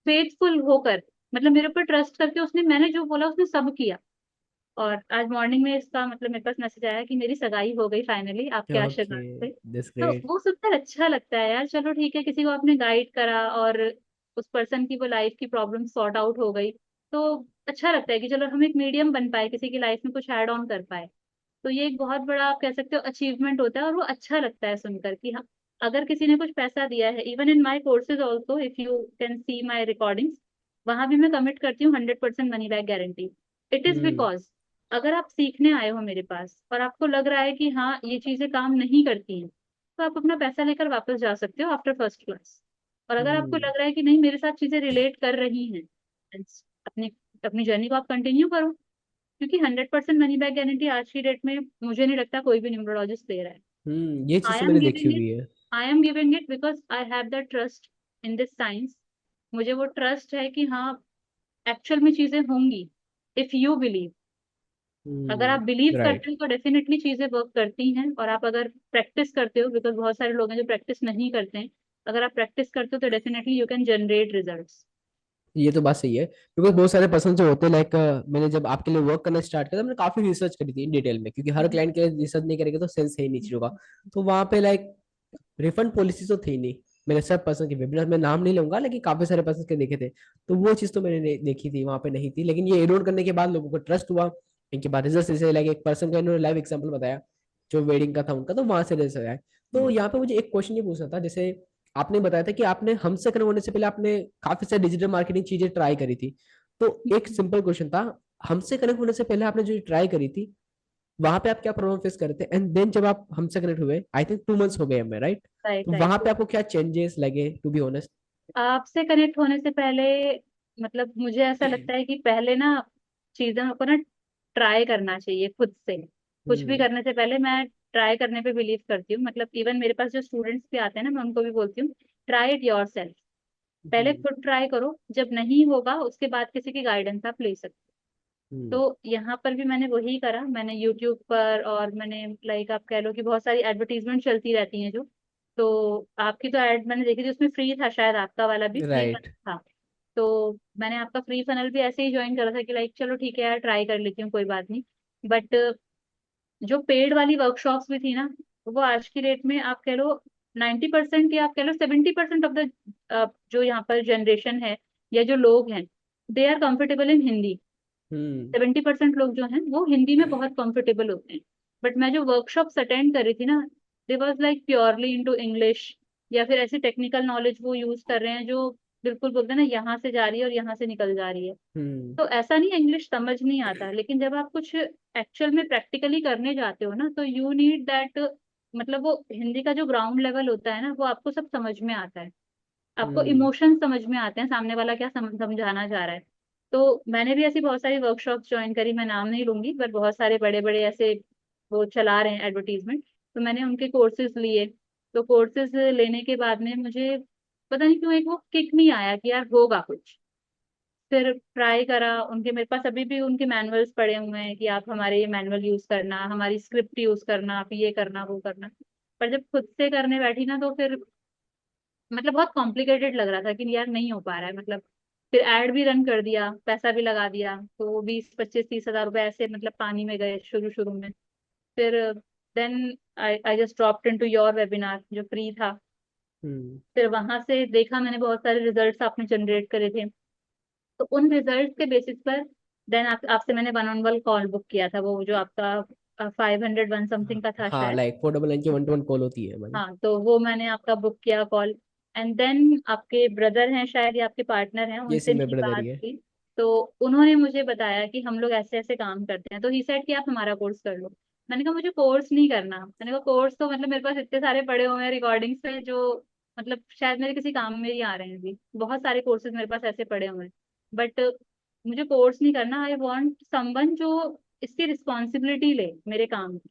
फेथफुल होकर, मतलब मेरे ऊपर ट्रस्ट करके उसने, मैंने जो बोला उसने सब किया। और आज मॉर्निंग में इसका मतलब मेरे पास मैसेज आया कि मेरी सगाई हो गई फाइनली आपके ओके, आशीर्वाद से। दैट्स तो ग्रेट। वो सुनकर अच्छा लगता है यार। चलो ठीक है, किसी को आपने गाइड करा और उस पर्सन की वो लाइफ की प्रॉब्लम सॉर्ट आउट हो गई। तो अच्छा लगता है कि चलो हम एक मीडियम बन पाए, किसी की लाइफ में कुछ ऐड ऑन कर पाए। तो ये एक बहुत बड़ा आप कह सकते हो अचीवमेंट होता है। और वो अच्छा लगता है सुनकर कि हाँ, अगर किसी ने कुछ पैसा दिया है, even in my courses also, if you can see my recordings, वहां भी मैं कमिट करती हूँ 100% money back guarantee. It is hmm. Because अगर आप सीखने आए हो मेरे पास और आपको लग रहा है कि हाँ, ये चीजें काम नहीं करती हैं, तो आप अपना पैसा लेकर वापस जा सकते हो आफ्टर फर्स्ट क्लास। और अगर आपको हम्म। लग रहा है कि नहीं, मेरे साथ चीजें रिलेट कर रही हैं, अपनी अपनी जर्नी को आप कंटिन्यू करो। क्योंकि 100% मनी बैक गारंटी आज की डेट में मुझे नहीं लगता कोई भी न्यूमरोलॉजिस्ट दे रहा है। ये चीज आई तो एम मैंने देखी गिविंग हुई इट है। I am giving it because I have the trust in this science. मुझे वो ट्रस्ट है कि हाँ, एक्चुअल में चीजें होंगी। इफ यू बिलीव, अगर आप बिलीव राइट। करते हो तो डेफिनेटली चीजें वर्क करती हैं। और आप अगर प्रैक्टिस करते हो, बिकॉज बहुत सारे लोग हैं जो प्रैक्टिस नहीं करते हैं, अगर आप प्रैक्टिस करते हो तो definitely you can generate results. ये तो बात सही है, बिकॉज बहुत सारे पर्सन जो होते हैं लाइक, मैंने जब आपके लिए वर्क करना स्टार्ट किया था, मैंने काफी रिसर्च करी थी इन डिटेल में, क्योंकि हर क्लाइंट के लिए रिसर्च नहीं करेंगे तो सेंस है ही नहीं चीजों का। तो वहां पे लाइक रिफंड पॉलिसी तो थी नहीं। मैंने सब पर्सन के वेबिनार में नाम नहीं लूंगा, लेकिन काफी सारे पर्सन के देखे थे, तो वो चीज तो मैंने देखी थी, वहां पे नहीं थी। लेकिन ये एड ऑन करने के बाद लोगों को ट्रस्ट हुआ। इनके बाद रिजल्ट जैसे लाइक एक पर्सन का इन्होंने लाइव एग्जांपल बताया जो वेडिंग का था उनका, तो वहां से रिजल्ट आया। तो यहाँ पे मुझे एक क्वेश्चन ये पूछना था, जैसे आपने बताया था कि आपने हमसे कनेक्ट होने से पहले आपने काफी सारी डिजिटल मार्केटिंग चीजें ट्राई करी थी। तो एक सिंपल क्वेश्चन था, हमसे कनेक्ट होने से पहले आपने जो ट्राई करी थी, वहां पे आप क्या प्रॉब्लम फेस कर रहे थे, एंड देन जब आप हमसे कनेक्ट हुए, आई थिंक 2 मंथ्स हो गए हमें, राइट? राइट, तो राइट। वहां पे आपको क्या चेंजेस लगे, टू बी ऑनेस्ट? आपसे कनेक्ट होने से पहले, मतलब मुझे ऐसा लगता है कि पहले ना चीजों को ना ट्राई करना चाहिए खुद से। कुछ भी हम्म। करने से पहले मैं ट्राई करने पे बिलीव करती हूँ। मतलब इवन मेरे पास जो स्टूडेंट्स भी आते हैं ना, मैं उनको भी बोलती हूँ, ट्राई इट योर सेल्फ। पहले हम्म। खुद ट्राई करो, जब नहीं होगा उसके बाद किसी की गाइडेंस आप ले सकते हो। हम्म। तो यहाँ पर भी मैंने वही करा। मैंने यूट्यूब पर, और मैंने लाइक आप कह लो कि बहुत सारी एडवर्टीजमेंट चलती रहती हैं जो, तो आपकी तो एड मैंने देखी थी, उसमें फ्री था, शायद आपका वाला भी फ्री राइट। था। तो मैंने आपका फ्री फनल भी ऐसे ही ज्वाइन करा था कि लाइक चलो ठीक है यार, ट्राई कर लेती हूँ, कोई बात नहीं। बट जो पेड वाली वर्कशॉप्स भी थी ना, वो आज की डेट में आप कह लो 90% या आप कह लो 70% ऑफ द जो यहाँ पर जनरेशन है या जो लोग हैं, they are comfortable in Hindi. Hmm 70% लोग जो हैं वो हिंदी में बहुत कंफर्टेबल होते हैं। बट मैं जो वर्कशॉप्स अटेंड कर रही थी ना, they was like purely into English, या फिर ऐसी टेक्निकल नॉलेज वो यूज कर रहे हैं जो बिल्कुल बोलते हैं ना, यहाँ से जा रही है और यहाँ से निकल जा रही है। हम्म तो ऐसा नहीं है इंग्लिश समझ नहीं आता, लेकिन जब आप कुछ एक्चुअल में प्रैक्टिकली करने जाते हो ना, तो यू नीड दैट, मतलब वो हिंदी का जो ग्राउंड लेवल होता है ना, वो आपको सब समझ में आता है। आपको हम्म इमोशन समझ में आते हैं, सामने वाला क्या समझाना चाह रहा है। तो मैंने भी ऐसी बहुत सारी वर्कशॉप्स ज्वाइन करी, मैं नाम नहीं लूंगी, पर बहुत सारे बड़े बड़े ऐसे वो चला रहे हैं एडवर्टीजमेंट, तो मैंने उनके कोर्सेज लिए। तो कोर्सेज लेने के बाद में मुझे पता नहीं क्यों एक वो किक नहीं आया कि यार होगा कुछ। फिर ट्राई करा, उनके मेरे पास अभी भी उनके मैनुअल्स पड़े हुए हैं कि आप हमारे ये मैनुअल यूज करना, हमारी स्क्रिप्ट यूज करना, आप ये करना वो करना। पर जब खुद से करने बैठी ना, तो फिर मतलब बहुत कॉम्प्लिकेटेड लग रहा था कि यार नहीं हो पा रहा है, मतलब। फिर एड भी रन कर दिया, पैसा भी लगा दिया, तो वो 20 25 30 हजार रुपए ऐसे मतलब पानी में गए शुरू शुरू में। फिर then I just dropped into your webinar जो फ्री था। हम्म फिर वहां से देखा मैंने बहुत सारे रिजल्ट्स आपने जनरेट करे थे, तो उन रिजल्ट के बेसिस पर देन आपसे मैंने one on one call book किया था, वो जो आपका 501 समथिंग का था हाँ, शायद। लाइक 499 की 1-to-1 कॉल होती है हमारी। हाँ, तो वो मैंने आपका बुक किया कॉल। एंड देन आपके ब्रदर हैं शायद या आपके पार्टनर हैं, ये उनसे सिर्फ मेरे मेरी ब्रदर बात ही है। की। तो उन्होंने मुझे बताया कि हम लोग ऐसे ऐसे काम करते हैं, तो ही सेड कि आप हमारा कोर्स कर लो। मैंने कहा मुझे कोर्स नहीं करना, मैंने कहा कोर्स तो मतलब मेरे पास इतने सारे पड़े हुए हैं रिकॉर्डिंग्स पे, जो मतलब शायद मेरे किसी काम में ही आ रहे हैं अभी, बहुत सारे कोर्सेज मेरे पास ऐसे पड़े हुए हैं। बट मुझे कोर्स नहीं करना, आई वांट समवन जो इसकी रिस्पॉन्सिबिलिटी ले मेरे काम की।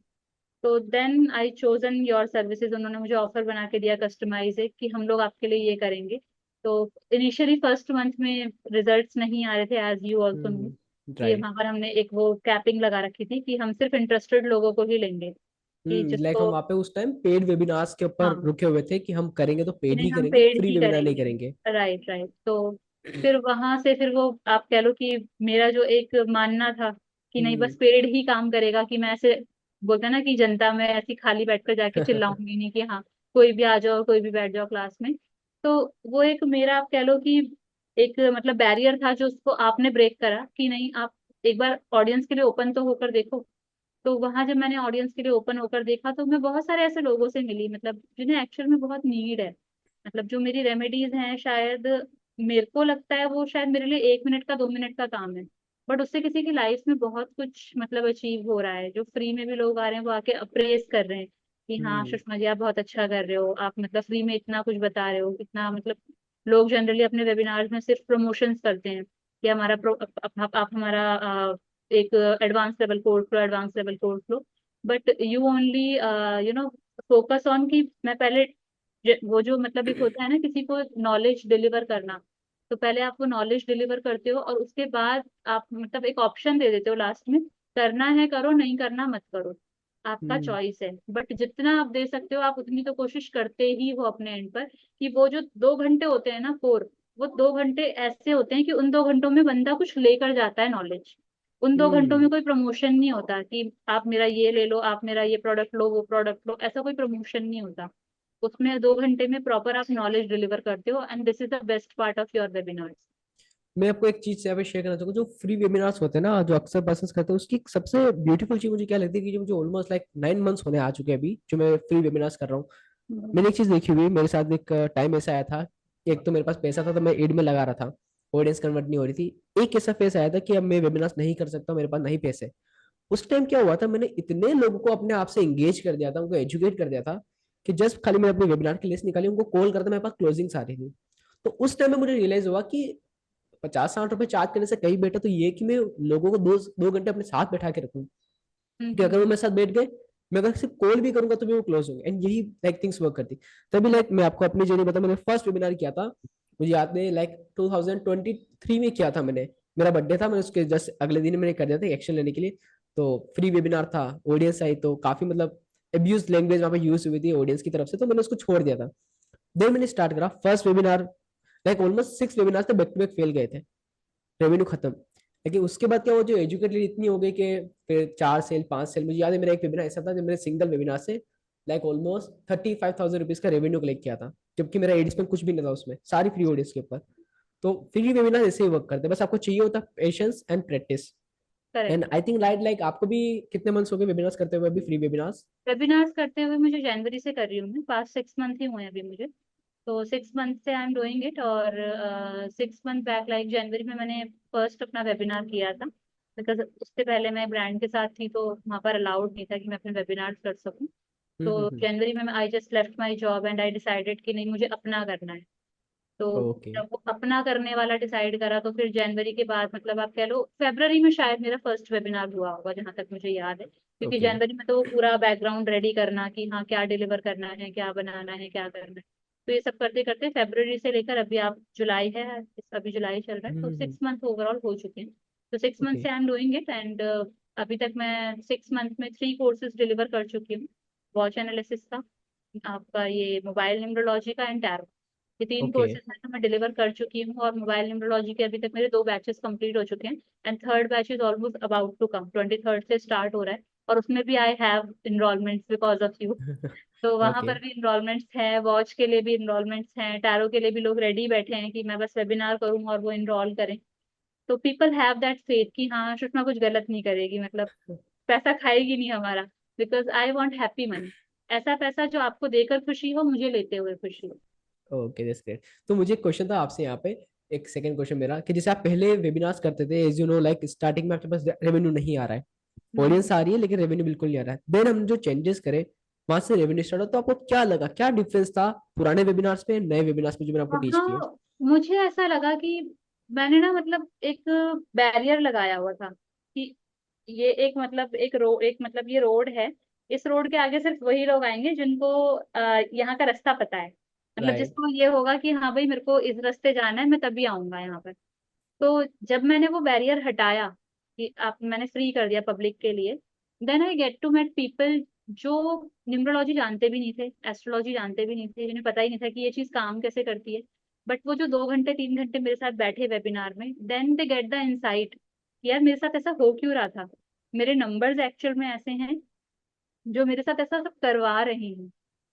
तो then I chosen your services, उन्होंने मुझे ऑफर बना के दिया कस्टमाइज है कि हम लोग आपके लिए ये करेंगे। तो इनिशियली फर्स्ट मंथ में रिजल्ट्स नहीं आ रहे थे, एज यू ऑल्सो नो, कि राइट। वहां पर हमने एक वो कैपिंग लगा रखी थी कि हम सिर्फ इंटरेस्टेड लोगों को ही लेंगे, कि लाइक हम जिसको। वहाँ पे उस टाइम पेड वेबिनार्स के ऊपर हाँ, रुके हुए थे कि हम करेंगे तो कि पेड नहीं ही हम करेंगे, पेड फ्री ही वेबिनार नहीं करेंगे। करेंगे। Right right. तो फिर वहां से फिर वो आप कह लो कि मेरा जो एक मानना था कि नहीं बस हम्म पेड ही काम करेगा, कि मैं ऐसे बोलते हैं ना कि जनता में ऐसी खाली बैठकर जाके चिल्लाऊंगी नहीं कि हाँ कोई भी आ जाओ, कोई भी बैठ जाओ क्लास में। तो वो एक मेरा आप कह लो कि एक मतलब बैरियर था, जो उसको आपने ब्रेक करा कि नहीं आप एक बार ऑडियंस के लिए ओपन तो होकर देखो। तो वहां जब मैंने ऑडियंस के लिए ओपन होकर देखा, तो मैं बहुत सारे ऐसे लोगों से मिली, मतलब जिन्हें एक्चुअल में बहुत नीड है। मतलब जो मेरी रेमेडीज हैं, शायद मेरे को लगता है वो शायद मेरे लिए 1 मिनट का 2 मिनट का काम है, बट उससे किसी की लाइफ में बहुत कुछ मतलब अचीव हो रहा है। जो फ्री में भी लोग आ रहे हैं, वो आके अप्रेज कर रहे हैं कि हाँ हम्म सुषमा जी आप बहुत अच्छा कर रहे हो, आप मतलब फ्री में इतना कुछ बता रहे हो, इतना मतलब। लोग जनरली अपने वेबिनार्स में सिर्फ प्रमोशंस करते हैं कि हमारा आप हमारा एक advance level course low, advance level course low. But you only you know focus on कि मैं पहले वो जो मतलब एक होता है ना किसी को नॉलेज डिलीवर करना, तो पहले आप वो नॉलेज डिलीवर करते हो और उसके बाद आप मतलब एक ऑप्शन दे देते हो लास्ट में, करना है करो, नहीं करना मत करो, आपका हम्म चॉइस है। बट जितना आप दे सकते हो आप उतनी तो कोशिश करते ही हो अपने एंड पर, कि वो जो 2 घंटे होते हैं ना कोर, वो 2 घंटे ऐसे होते हैं कि उन 2 घंटों में बंदा कुछ लेकर जाता है नॉलेज। उन 2 घंटों हम्म में कोई प्रमोशन नहीं होता कि आप मेरा ये ले लो, आप मेरा ये प्रोडक्ट लो, वो प्रोडक्ट लो, ऐसा कोई प्रमोशन नहीं होता। उसमें 2 घंटे में प्रॉपर आप नॉलेज डिलीवर करते हो, and this is the best part of your webinars. मैं आपको एक चीज यहाँ पे शेयर करना चाहूंगा, जो फ्री वेबिनार्स होते हैं ना, जो अक्सर पर्सन करते हैं, उसकी एक सबसे ब्यूटीफुल चीज मुझे क्या लगती है कि जो मुझे ऑलमोस्ट लाइक 9 मंथ्स होने आ चुके हैं अभी जो मैं फ्री वेबिनार्स कर रहा हूँ। मैंने एक चीज देखी हुई, मेरे साथ एक टाइम ऐसा आया था कि एक तो मेरे पास पैसा था तो मैं एड में लगा रहा था, ऑडियंस कन्वर्ट नहीं हो रही थी। एक ऐसा फेस आया था कि अब मैं वेबिनार्स नहीं कर सकता, मेरे पास नहीं पैसे। उस टाइम क्या हुआ था, मैंने इतने लोगों को अपने आप से एंगेज कर दिया था, उनको एजुकेट कर दिया था कि जस्ट खाली मैंने अपनी वेबिनार की लिस्ट निकाली, उनको कॉल करता, मेरे पास क्लोजिंग्स आ रही थी। तो उस टाइम में मुझे रियलाइज हुआ कि 50-60 रुपए चार्ज करने से कहीं बेटर तो ये कि मैं लोगों को 2 2 घंटे अपने साथ बैठा के रखूं, कि अगर वो मेरे साथ बैठ गए, मैं अगर सिर्फ कॉल भी करूंगा तो भी वो क्लोज होंगे, एंड यही लाइक थिंग्स वर्क करती। तभी लाइक मैं आपको अपनी जर्नी बता, मैंने फर्स्ट वेबिनार किया था, मुझे याद है लाइक 2023 में किया था मैंने। मेरा बर्थडे था, मैंने उसके जस्ट अगले दिन मैंने कर दिया था एक्शन लेने के लिए। तो फ्री वेबिनार था, ऑडियंस आई तो काफी मतलब अब्यूज लैंग्वेज वहां पे यूज हुई थी ऑडियंस की तरफ से, तो मैंने उसको छोड़ दिया था। देन मैंने स्टार्ट करा first webinar. Like almost 6 webinar थे, बैक टू बैक फेल गए थे, रेवेन्यू खत्म। लेकिन उसके बाद क्या, वो जो एजुकेटेड इतनी हो गई कि फिर 4 सेल 5 सेल, मुझे याद है मेरा एक वेबिनार ऐसा था जब मैंने सिंगल वेबिनार से लाइक ऑलमोस्ट 35,000 रुपीज का रेवेन्यू कलेक्ट किया था, जबकि मेरा एड स्पेंड कुछ भी नहीं था उसमें, सारी फ्री ऑडियंस के ऊपर। तो फ्री वेबिनार ऐसे ही वर्क करते हैं, बस आपको चाहिए होता patience and practice. And correct. I think like आपको भी कितने मंथ्स हो गए वेबिनार्स करते हुए अभी, फ्री वेबिनार्स? वेबिनार्स करते हुए मुझे जनवरी से कर रही हूँ मैं, पास्ट 6 मंथ ही हुए हैं अभी मुझे। तो 6 मंथ से आई एम डूइंग इट। और 6 मंथ बैक लाइक जनवरी में मैंने फर्स्ट अपना वेबिनार किया था, बिकॉज उससे पहले मैं ब्रांड के साथ थी तो वहाँ पर अलाउड नहीं था कि मैं अपने वेबिनार कर सकूँ। तो जनवरी में I just left my job and I decided कि नहीं, मुझे अपना करना है। तो ओके। जब वो अपना करने वाला डिसाइड करा तो फिर जनवरी के बाद, मतलब आप कह लो फरवरी में शायद मेरा फर्स्ट वेबिनार हुआ होगा जहां तक मुझे याद है, क्योंकि ओके। जनवरी में तो वो पूरा बैकग्राउंड रेडी करना कि हाँ क्या डिलीवर करना है, क्या बनाना है, क्या करना है। तो ये सब करते करते फरवरी से लेकर अभी आप जुलाई है, अभी जुलाई चल रहा है, तो 6 मंथ ओवरऑल हो चुके हैं। तो 6 मंथ ओके। से आई एम डूइंग इट। एंड अभी तक मैं 6 मंथ में 3 कोर्सेज डिलीवर कर चुकी हूँ। वॉच एनालिसिस का, आपका ये मोबाइल न्यूमरोलॉजी का, एंड टैरो। ये तीन ओके। कोर्सेज हैं तो मैं डिलीवर कर चुकी हूँ। और मोबाइल न्यूमरोलॉजी के अभी तक मेरे 2 बैचेस कंप्लीट हो चुके हैं। And third batch is almost about to come, 23rd से स्टार्ट हो रहा है। और उसमें भी I have enrollments because of you. तो वहां ओके। पर भी इनरोलमेंट्स हैं, वॉच के लिए भी इनरोलमेंट्स हैं, टैरो के लिए भी लोग रेडी बैठे हैं कि मैं बस वेबिनार करूँ और वो इनरोल करें। तो पीपल हैव दैट फेथ कि हाँ सुषमा कुछ गलत नहीं करेगी, मतलब पैसा खाएगी नहीं हमारा। Because I want happy money. ऐसा पैसा जो आपको देकर खुशी हो, मुझे लेते हुए खुशी हो। Okay, that's great. तो मुझे एक क्वेश्चन था आपसे यहाँ पे, एक सेकंड क्वेश्चन मेरा, कि जैसे आप पहले वेबिनार्स करते थे, as you know like starting में आपके पास रेवेन्यू नहीं आ रहा है, हम्म। ऑडियंस आ रही है लेकिन रेवेन्यू बिल्कुल नहीं आ रहा है, देन हम जो चेंजेस करे वहां से रेवेन्यू स्टार्ट हो, तो आपको क्या लगा, क्या डिफरेंस था पुराने वेबिनार्स में नए वेबिनार्स में जो मैंने आपको टीच किए? हाँ, मुझे ऐसा लगा कि मैंने ना मतलब एक बैरियर लगाया हुआ था कि ये एक मतलब एक मतलब ये रोड है। इस रोड के आगे सिर्फ वही लोग आएंगे जिनको यहाँ का रास्ता पता है। मतलब राइट। जिसको ये होगा कि हाँ भाई मेरे को इस रास्ते जाना है, मैं तभी आऊंगा यहाँ पर। तो जब मैंने वो बैरियर हटाया कि आप मैंने फ्री कर दिया पब्लिक के लिए, then I get to met people जो न्यूमरोलॉजी जानते भी नहीं थे, एस्ट्रोलॉजी जानते भी नहीं थे, जिन्हें पता ही नहीं था कि ये चीज काम कैसे करती है। बट वो जो 2 घंटे 3 घंटे मेरे साथ बैठे वेबिनार में, then they get the insight, यार मेरे साथ ऐसा हो क्यों रहा था, मेरे नंबर्स एक्चुअल में ऐसे हैं जो मेरे साथ ऐसा सब करवा रहे हैं।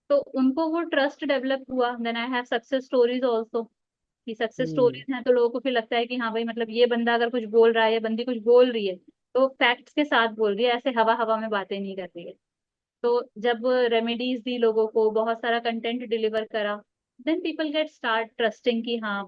तो उनको वो ट्रस्ट डेवलप हुआ। Then I have success stories also, कि सक्सेस हम्म। स्टोरीज हैं तो लोगों को फिर लगता है कि हाँ भाई मतलब ये बंदा अगर कुछ बोल रहा है या बंदी कुछ बोल रही है तो फैक्ट्स के साथ बोल रही है, ऐसे हवा हवा में बातें नहीं कर रही है। तो जब रेमेडीज दी लोगों को, बहुत सारा कंटेंट डिलीवर करा, then people get start trusting कि हाँ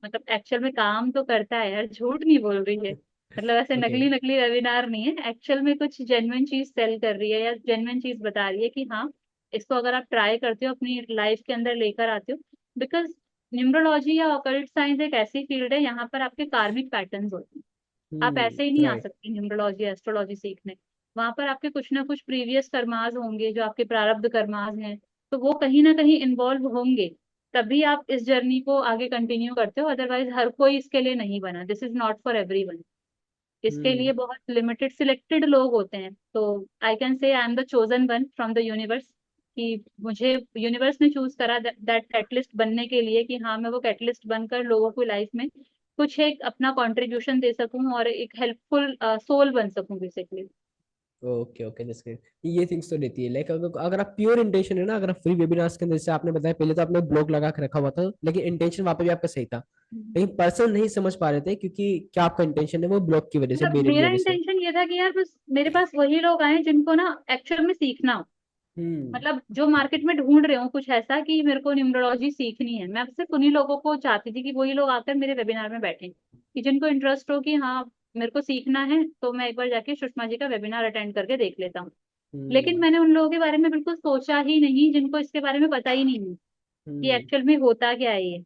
मतलब एक्चुअल में काम तो करता है यार, झूठ नहीं बोल रही है। मतलब ऐसे ओके। नकली नकली वेबिनार नहीं है, एक्चुअल में कुछ जेन्युइन चीज सेल कर रही है या जेन्युइन चीज बता रही है कि हाँ इसको अगर आप ट्राई करते हो अपनी लाइफ के अंदर लेकर आते हो। बिकॉज न्यूमरोलॉजी या ऑकल्ट साइंस एक ऐसी फील्ड है यहाँ पर आपके कार्मिक पैटर्न्स होते हैं। आप ऐसे ही नहीं आ राइट। सकते न्यूमरोलॉजी एस्ट्रोलॉजी सीखने। वहां पर आपके कुछ ना कुछ प्रीवियस कर्माज होंगे जो आपके प्रारब्ध कर्माज हैं, तो वो कहीं ना कहीं इन्वॉल्व होंगे। तभी आप इस जर्नी को आगे कंटिन्यू करते हो, अदरवाइज हर कोई इसके लिए नहीं बना। This is not for everyone. इसके लिए बहुत लिमिटेड सिलेक्टेड लोग होते हैं। तो I can say I am the chosen one from the universe, कि मुझे यूनिवर्स ने चूज करा दैट कैटलिस्ट बनने के लिए कि हाँ मैं वो कैटलिस्ट बनकर लोगों की लाइफ में कुछ एक अपना कंट्रीब्यूशन दे सकूं और एक हेल्पफुल सोल बन सकूं बेसिकली। ओके। ओके, जैसे ये थिंग्स तो रहती है, लाइक अगर आप प्योर इंटेंशन है ना, अगर आप फ्री वेबिनार्स के अंदर, जैसे आपने बताया पहले तो आपने ब्लॉग लगा के रखा हुआ था, लेकिन इंटेंशन वहां पे भी आपका सही था, लेकिन पर्सन नहीं समझ पा रहे थे क्योंकि क्या आपका इंटेंशन है, वो ब्लॉग की वजह से, मतलब मेरे की मेरा वजह से। इंटेंशन ये था कि यार बस मेरे पास वही लोग आए जिनको ना एक्चुअल में सीखना हो। हम्म। मतलब जो मार्केट में ढूंढ रहे हो कुछ ऐसा कि मेरे को न्यूमरोलॉजी सीखनी है, मैं सिर्फ उन्हीं लोगों को चाहती थी कि वही लोग आकर मेरे वेबिनार में बैठे, कि जिनको इंटरेस्ट हो कि हाँ मेरे को सीखना है तो मैं एक बार जाके सुषमा जी का वेबिनार अटेंड करके देख लेता हूँ। लेकिन हम्म। मैंने उन लोगों के बारे में बिल्कुल सोचा ही नहीं जिनको इसके बारे में पता ही नहीं है कि हम्म। एक्चुअल में होता क्या है ये।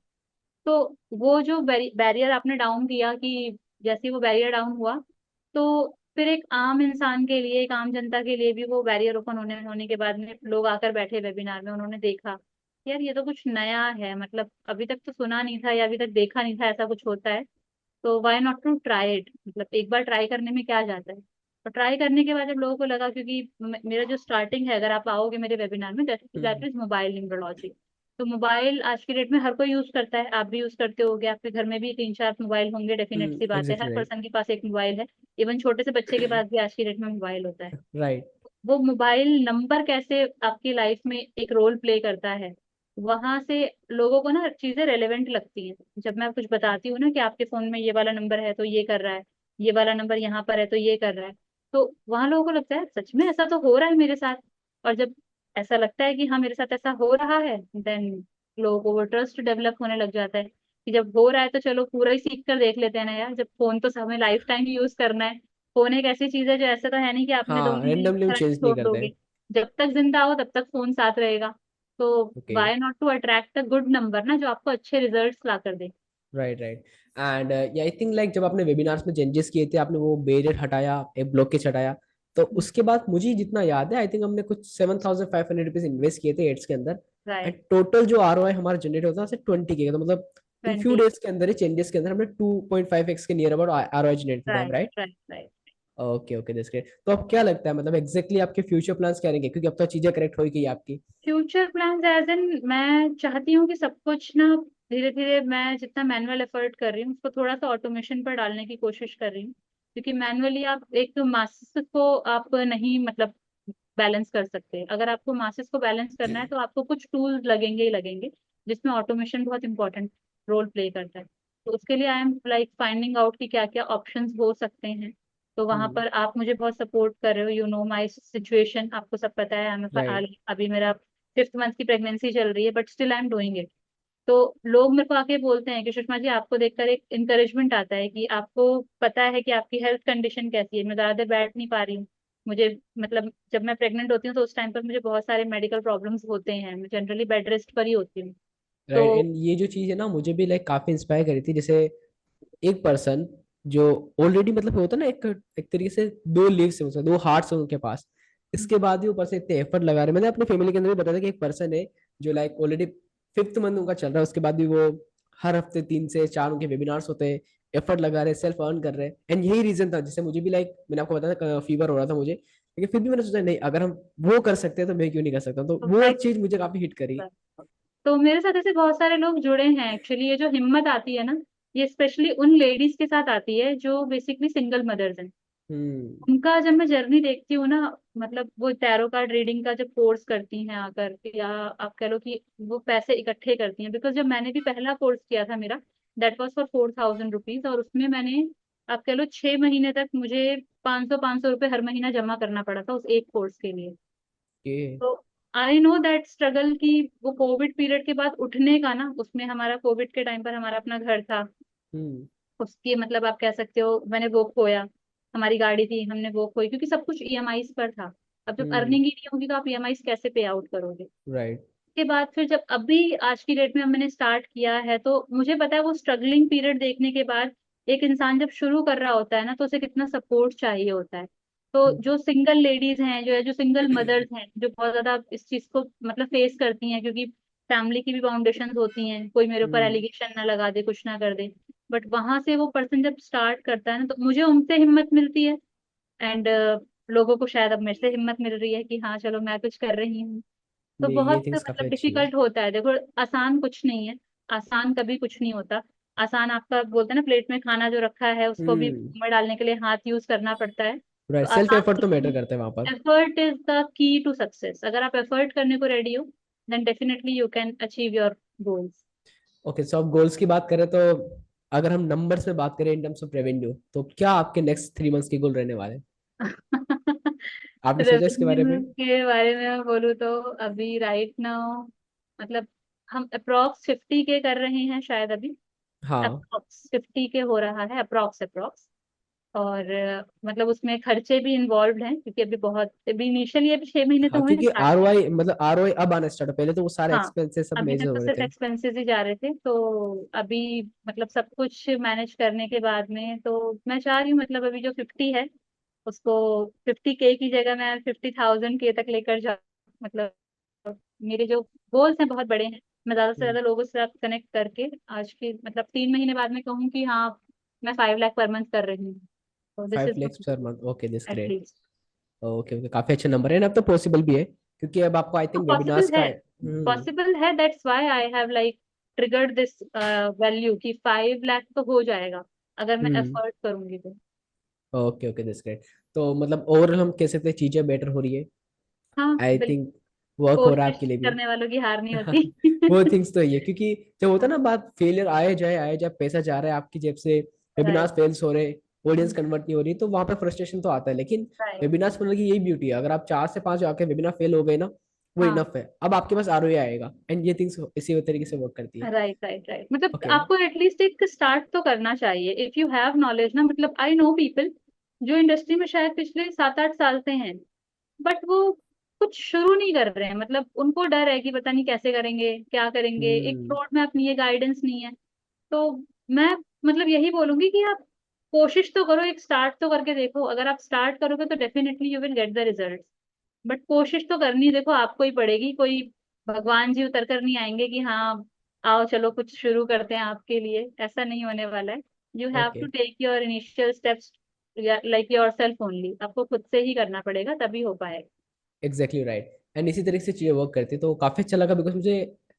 तो वो जो बैरियर आपने डाउन किया, कि जैसे ही वो बैरियर डाउन हुआ तो फिर एक आम इंसान के लिए, एक आम जनता के लिए भी वो बैरियर ओपन होने के बाद में लोग आकर बैठे वेबिनार में, उन्होंने देखा यार ये तो कुछ नया है, मतलब अभी तक तो सुना नहीं था या अभी तक देखा नहीं था ऐसा कुछ होता है। तो why not to try it, मतलब एक बार ट्राई करने में क्या जाता है। और ट्राई करने के बाद जब लोगों को लगा, क्योंकि मेरा जो स्टार्टिंग है, अगर आप आओगे मेरे वेबिनार में, that hmm. Is mobile numerology. तो मोबाइल आज की डेट में हर कोई यूज करता है, आप भी यूज करते होगे, आपके घर में भी 3-4 मोबाइल होंगे, डेफिनेट सी बात है, एग्जैक्टली हर राइट। पर्सन के पास एक मोबाइल है। इवन छोटे से बच्चे के पास भी आज की डेट में मोबाइल होता है। राइट। वो मोबाइल नंबर कैसे आपकी लाइफ में एक रोल प्ले करता है, वहां से लोगों को ना चीजें रेलेवेंट लगती हैं। जब मैं कुछ बताती हूँ ना कि आपके फोन में ये वाला नंबर है तो ये कर रहा है, ये वाला नंबर यहाँ पर है तो ये कर रहा है, तो वहां लोगों को लगता है सच में ऐसा तो हो रहा है मेरे साथ। और जब ऐसा लगता है कि हाँ मेरे साथ ऐसा हो रहा है, देन लोगों को वो ट्रस्ट डेवलप होने लग जाता है कि जब हो रहा है तो चलो पूरा ही सीख कर देख लेते हैं ना यार, जब फोन तो हमें लाइफ टाइम यूज करना है। फोन एक ऐसी चीज है जो ऐसा तो है नहीं कि आपने दो हाँ, महीने यूज रेंडमली हम करना चेंज नहीं छोड़ करते। दोगे। जब तक जिंदा हो तब तक फोन साथ रहेगा। तो okay. Why not to attract a good number ना, जो आपको अच्छे रिजल्ट्स ला कर दे। Right right. And I think like जब आपने वेबिनार्स में चेंजेस किए थे, आपने वो बैरियर हटाया, एक ब्लॉकेज हटाया, तो उसके बाद मुझे जितना याद है आई थिंक हमने कुछ 7,500 रुपीज इन्वेस्ट किए थे एड्स के अंदर। And right. टोटल जो आर हमारा जनरेट होता है 20 के, तो मतलब इन फ्यू 20। डेज के अंदर ही चेंजेस के अंदर हमने 2.5x के नियर अबाउट आर जनरेट किया, right right? Right right. Okay okay, that's great. तो अब क्या लगता है मतलब एग्जैक्टली आपके फ्यूचर प्लान्स क्या रहेंगे, क्योंकि अब तो चीजें करेक्ट हो गई आपकी। फ्यूचर प्लान्स एज इन मैं चाहती हूँ कि सब कुछ ना धीरे धीरे, मैं जितना मैनुअल एफर्ट कर रही हूँ उसको थोड़ा सा ऑटोमेशन पर डालने की कोशिश कर रही हूँ। क्योंकि मैनुअली आप एक मासिस को आप नहीं मतलब बैलेंस कर सकते। अगर आपको मासेस को बैलेंस करना है तो आपको कुछ टूल्स लगेंगे ही लगेंगे, जिसमें ऑटोमेशन बहुत इंपॉर्टेंट रोल प्ले करता है। तो उसके लिए I am like finding out कि क्या क्या ऑप्शंस हो सकते हैं। तो वहां हम्म। पर आप मुझे बहुत सपोर्ट कर रहे हो, यू नो माई सिचुएशन, आपको सब पता है। राइट। अभी मेरा 5th मंथ की प्रेगनेंसी चल रही है, but still I am doing it. तो लोग मेरे को आके बोलते हैं कि सुषमा जी, आपको देखकर एक इंकरेजमेंट आता है कि आपको पता है कि आपकी हेल्थ कंडीशन कैसी है। मैं ज्यादा देर बैठ नहीं पा रही हूँ। मुझे मतलब जब मैं प्रेग्नेंट होती हूँ तो उस टाइम पर मुझे बहुत सारे मेडिकल प्रॉब्लम्स होते हैं, मैं जनरली बेड रेस्ट पर ही होती हूँ। राइट। तो एंड ये जो चीज है ना मुझे भी लाइक काफी इंस्पायर करी थी। जैसे एक पर्सन जो ऑलरेडी मतलब होता है ना, एक तरीके से दो लीव्स है, दो हार्ट्स है उनके पास, इसके बाद भी ऊपर से इतने एफर्ट लगा रहे हैं। मैंने अपने फैमिली के अंदर भी बताया था कि एक पर्सन है जो लाइक ऑलरेडी 5th मंथ उनका चल रहा है, उसके बाद भी वो हर हफ्ते 3 से 4 उनके वेबिनार्स होते हैं, एफर्ट लगा रहे हैं, सेल्फ अर्न कर रहे हैं। एंड यही रीजन था जिससे मुझे भी लाइक मैंने आपको बताया था फीवर हो रहा था मुझे, लेकिन फिर भी मैंने सोचा नहीं, अगर हम वो कर सकते हैं तो मैं क्यों नहीं कर सकता। तो वो मैं चीज मुझे काफी हिट करी। तो मेरे साथ ऐसे बहुत सारे लोग जुड़े हैं एक्चुअली। ये जो हिम्मत आती है ना, ये स्पेशली उन लेडीज के साथ आती है जो बेसिकली सिंगल मदर्स हैं। हम्म। उनका जब मैं जर्नी देखती हूँ ना, मतलब वो टैरो कार्ड रीडिंग का जब कोर्स करती हैं आकर, या आप कह लो कि वो पैसे इकट्ठे करती हैं। बिकॉज जब मैंने भी पहला कोर्स किया था मेरा, दैट वाज फॉर 4,000 रुपीज, और उसमें मैंने आप कह लो 6 महीने तक मुझे 500-500 रुपये हर महीना जमा करना पड़ा था उस एक कोर्स के लिए। ओके। तो आई नो दैट स्ट्रगल की। वो कोविड पीरियड के बाद उठने का ना, उसमें हमारा कोविड के टाइम पर हमारा अपना घर था, हम्म। उसकी मतलब आप कह सकते हो मैंने वो खोया। हमारी गाड़ी थी, हमने वो खोई, क्योंकि सब कुछ ईएमआई पर था। अब जब हम्म। अर्निंग ही नहीं होगी तो आप ईएमआई कैसे पे आउट करोगे। राइट। के बाद फिर जब अभी आज की डेट में मैंने स्टार्ट किया है, तो मुझे पता है वो स्ट्रगलिंग पीरियड देखने के बाद एक इंसान जब शुरू कर रहा होता है ना, तो उसे कितना सपोर्ट चाहिए होता है। तो जो सिंगल लेडीज हैं, जो सिंगल मदर्स हैं, जो बहुत ज्यादा इस चीज को मतलब फेस करती हैं, क्योंकि फैमिली की भी बाउंडेशंस होती हैं, कोई मेरे ऊपर हम्म। एलिगेशन ना लगा दे, कुछ ना कर दे। बट वहां से वो पर्सन जब स्टार्ट करता है ना, तो मुझे उनसे हिम्मत मिलती है। एंड लोगों को शायद अब मेरे से हिम्मत मिल रही है कि हाँ चलो मैं कुछ कर रही हूँ। तो नहीं, ये बहुत थिंग्स काफी मतलब अच्छी है। डिफिकल्ट होता है, देखो आसान कुछ नहीं है। आसान कभी कुछ नहीं होता। आसान आपका बोलते हैं ना, प्लेट में खाना जो रखा है उसको भी हम्म। मुंह में डालने के लिए हाथ यूज करना पड़ता है। तो राइट, सेल्फ आसान एफर्ट तो कुछ मैटर नहीं करता है वहां पर। है। Effort is the key to success. अगर आप एफर्ट करने को रेडी हो, then definitely you can achieve your goals. Okay, so अब गोल्स की बात करें तो अगर हम नंबर्स में बात करें इन टर्म्स ऑफ रेवेन्यू, तो क्या आपके नेक्स्ट 3 मंथ्स के गोल रहने वाले हैं? आपने सोचा इसके बारे में? रेवेन्यू के बारे में मैं बोलूँ तो अभी राइट नाउ मतलब हम अप्रोक्स 50 के कर रहे हैं शायद अभी। हाँ। अप्रोक्स 50 के हो रहा है, अप्रोक्स अप्रोक्स। और मतलब उसमें खर्चे भी इन्वॉल्व हैं, क्योंकि अभी बहुत अभी इनिशियली अभी 6 महीने तो हाँ, हुए हैं क्योंकि स्टार्ट आर ओ किए। आई मतलब आर ओ आई अब आना स्टार्ट हो, पहले तो वो सारे हाँ, एक्सपेंसेस सब अभी मेजर तक हो तो रहे सिर्फ थे। एक्सपेंसेस ही जा रहे थे। तो अभी मतलब सब कुछ मैनेज करने के बाद में तो मैं चाह रही हूँ मतलब अभी जो 50 है उसको 50 के की जगह मैं 50,000 के तक लेकर जा। मतलब मेरे जो गोल्स हैं बहुत बड़े हैं। मैं ज्यादा से ज्यादा लोगों से साथ कनेक्ट करके आज के मतलब 3 महीने बाद में कहूँ कि हाँ मैं 5 लाख पर मंथ कर रही हूँ। तो this 5 lakhs is per month, okay, this great. At least okay okay, काफी अच्छा नंबर है ना, अब तो पॉसिबल भी है क्योंकि अब आपको आई थिंक पॉसिबल वेबिनार्स का है। हम्म पॉसिबल है, that's why I have like triggered this value कि 5 लाख तो हो जाएगा अगर मैं हम्म एफर्ट करूंगी तो। Okay okay that's great. तो मतलब ओवरऑल हम कह सकते हैं चीजें बेटर हो रही है। हाँ आई बिल्कुल। थिंक वर्क हो रहा है कोशिश आपके लिए भी। करने वालों की हार नहीं होती। वो थिंग्स तो ये, क्योंकि जब होता है ना बात, फेलियर आए जाए पैसा जा रहा है आपकी जेब से, वेबिनार्स राइट। फेल्स हो रहे, ऑडियंस कन्वर्ट नहीं हो रही, तो वहां पे फ्रस्ट्रेशन तो आता है। लेकिन राइट। वेबिनार्स मतलब की यही ब्यूटी है, अगर आप 4 से 5 आके वेबिनार फेल हो गए ना, वो हाँ। इनफ है, अब आपके पास आरओआई आएगा, एंड ये थिंग्स इसी तरीके से वर्क करती है। राइट राइट राइट, मतलब ओके। आपको एटलीस्ट एक स्टार्ट तो करना चाहिए इफ यू हैव नॉलेज ना। मतलब आई नो पीपल जो इंडस्ट्री में शायद पिछले 7-8 साल से हैं, बट वो कुछ शुरू नहीं कर रहे हैं। मतलब उनको डर है कि पता नहीं कैसे करेंगे, क्या करेंगे, एक हम्म रोड मैप नहीं है, गाइडेंस नहीं है। तो मैं मतलब यही बोलूंगी कि आप कोशिश तो करो, एक स्टार्ट तो करके देखो। अगर आप स्टार्ट करोगे तो definitely you will get the result. But कोशिश तो करनी देखो आपको ही पड़ेगी। कोई भगवान जी उतर कर नहीं आएंगे कि हाँ आओ चलो कुछ शुरू करते हैं आपके लिए, ऐसा नहीं होने वाला है। You have okay to take your initial steps like yourself only. आपको खुद से ही करना पड़ेगा तभी हो पाएगा। Exactly right. एंड इसी तरीके से चीजें वर्क करती है, तो काफी अच्छा लगा, बिकॉज मुझे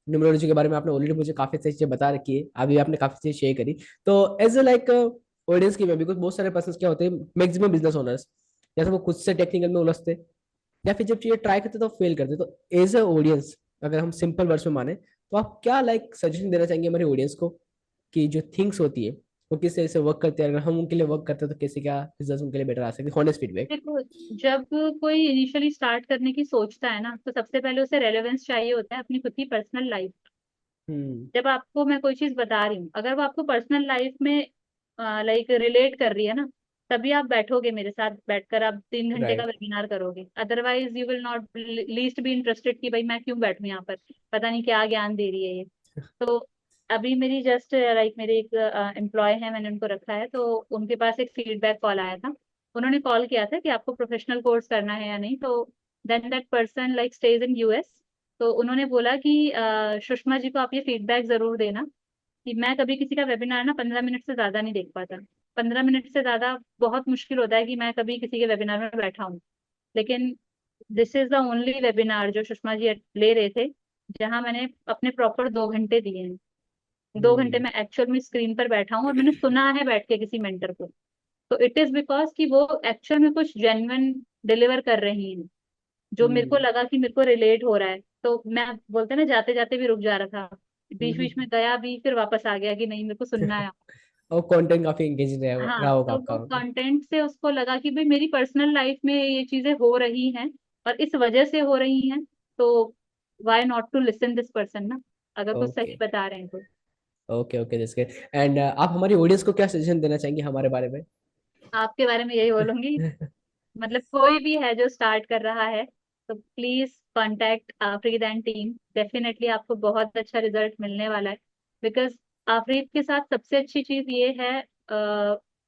न्यूमरोलॉजी के बारे में आपने ऑलरेडी मुझे काफी सारी चीजें बता रखी है, अभी आपने काफी चीजें शेयर करी। तो एज ए लाइक ऑडियंस की, बिकॉज बहुत सारे पर्सन क्या होते हैं, मैक्सिमम बिजनेस ओनर्स, या तो वो खुद से टेक्निकल में उलझते, या फिर जब चीजें ट्राई करते तो फेल करते, तो एज ए ऑडियंस अगर हम सिंपल वर्ड्स में माने, तो आप क्या लाइक सजेशन देना चाहेंगे हमारे ऑडियंस को, कि जो थिंग्स होती है वो किस तरह से वर्क करते हैं, अगर हम उनके लिए वर्क करते हैं तो कैसे क्या रिजल्ट उनके लिए बेटर आ सकते हैं, हॉनेस्ट फीडबैक। देखो, जब कोई इनिशियली स्टार्ट करने की सोचता है ना, तो सबसे पहले उसे रेलेवेंस चाहिए होता है अपनी खुद की पर्सनल लाइफ। हम्म जब आपको मैं कोई चीज बता रही हूँ, अगर वो आपको पर्सनल लाइफ में लाइक रिलेट कर रही है ना, तभी आप बैठोगे मेरे साथ, बैठकर आप 3 घंटे का राइट। वेबिनार करोगे। Otherwise you will not least be interested कि भाई मैं क्यों बैठूं यहाँ पर, पता नहीं क्या ज्ञान दे रही है ये। तो अभी मेरी जस्ट लाइक मेरे एक एम्प्लॉय है, मैंने उनको रखा है, तो उनके पास एक फीडबैक कॉल आया था। उन्होंने कॉल किया था कि आपको प्रोफेशनल कोर्स करना है या नहीं। तो then that person like stays in US. तो उन्होंने बोला कि सुषमा जी को आप ये फीडबैक जरूर देना कि मैं कभी किसी का वेबिनार ना 15 मिनट से ज्यादा नहीं देख पाता। 15 मिनट से ज्यादा बहुत मुश्किल होता है कि मैं कभी किसी के वेबिनार में बैठा हूँ। लेकिन this is the only webinar जो सुषमा जी ले रहे थे जहां मैंने अपने प्रॉपर 2 घंटे दिए हैं। 2 घंटे हम्म में एक्चुअल में स्क्रीन पर बैठा हूँ और मैंने सुना है बैठ के किसी मेंटर को। तो इट इज बिकॉज कि वो एक्चुअल में कुछ जेन्युइन डिलीवर कर रही हैं, जो मेरे को हम्म लगा कि मेरे को रिलेट हो रहा है। तो मैं बोलते ना जाते जाते भी रुक जा रहा था, बीच बीच हम्म। में गया भी, फिर वापस आ गया कि नहीं मेरे को सुनना है। और कंटेंट काफी एंगेज रहा हाँ, होगा तो आपका वो वहाँ पे। कंटेंट से उसको लगा कि भाई मेरी पर्सनल लाइफ में ये चीजें हो रही हैं और इस वजह से हो रही हैं। तो why not to listen this person ना, अगर कुछ ओके सही बता रहे हैं तो। ओके ओके जैसे, एंड आप हमारी ऑडियंस को क्या सजेशन देना चाहेंगे हमारे बारे में? आपके बारे में यही बोलूंगी, मतलब कोई भी है जो स्टार्ट कर रहा है तो please contact Afreed and team. Definitely आपको बहुत अच्छा रिजल्ट मिलने वाला है। बिकॉज आफरीद के साथ सबसे अच्छी चीज ये है,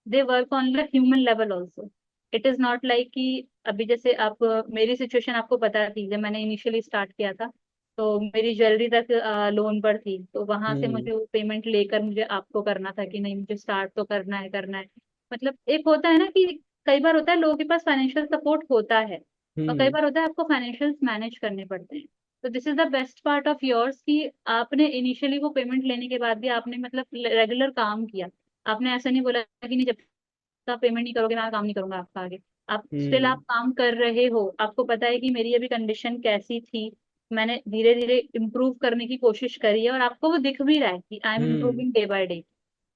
they work on the human level also. It is not like कि अभी जैसे आप मेरी सिचुएशन आपको पता थी जब मैंने इनिशियली स्टार्ट किया था, तो मेरी ज्वेलरी तक लोन पर थी, तो वहां से हम्म मुझे वो पेमेंट लेकर मुझे आपको करना था कि नहीं मुझे स्टार्ट तो करना है करना है। मतलब एक होता है ना कि कई बार होता है लोगों के पास फाइनेंशियल सपोर्ट होता है, और कई हम्म बार होता है आपको फाइनेंशियल मैनेज करने पड़ते हैं। तो this is the best part of yours कि आपने इनिशियली वो पेमेंट लेने के बाद भी आपने मतलब रेगुलर काम किया। आपने ऐसा नहीं बोला कि नहीं जब तक आप पेमेंट नहीं करोगे मैं काम नहीं करूंगा आपका आगे। आप स्टिल हम्म आप काम कर रहे हो, आपको पता है कि मेरी अभी कंडीशन कैसी थी, मैंने धीरे धीरे इम्प्रूव करने की कोशिश करी है और आपको वो दिख भी रहा है कि I am hmm improving day by day.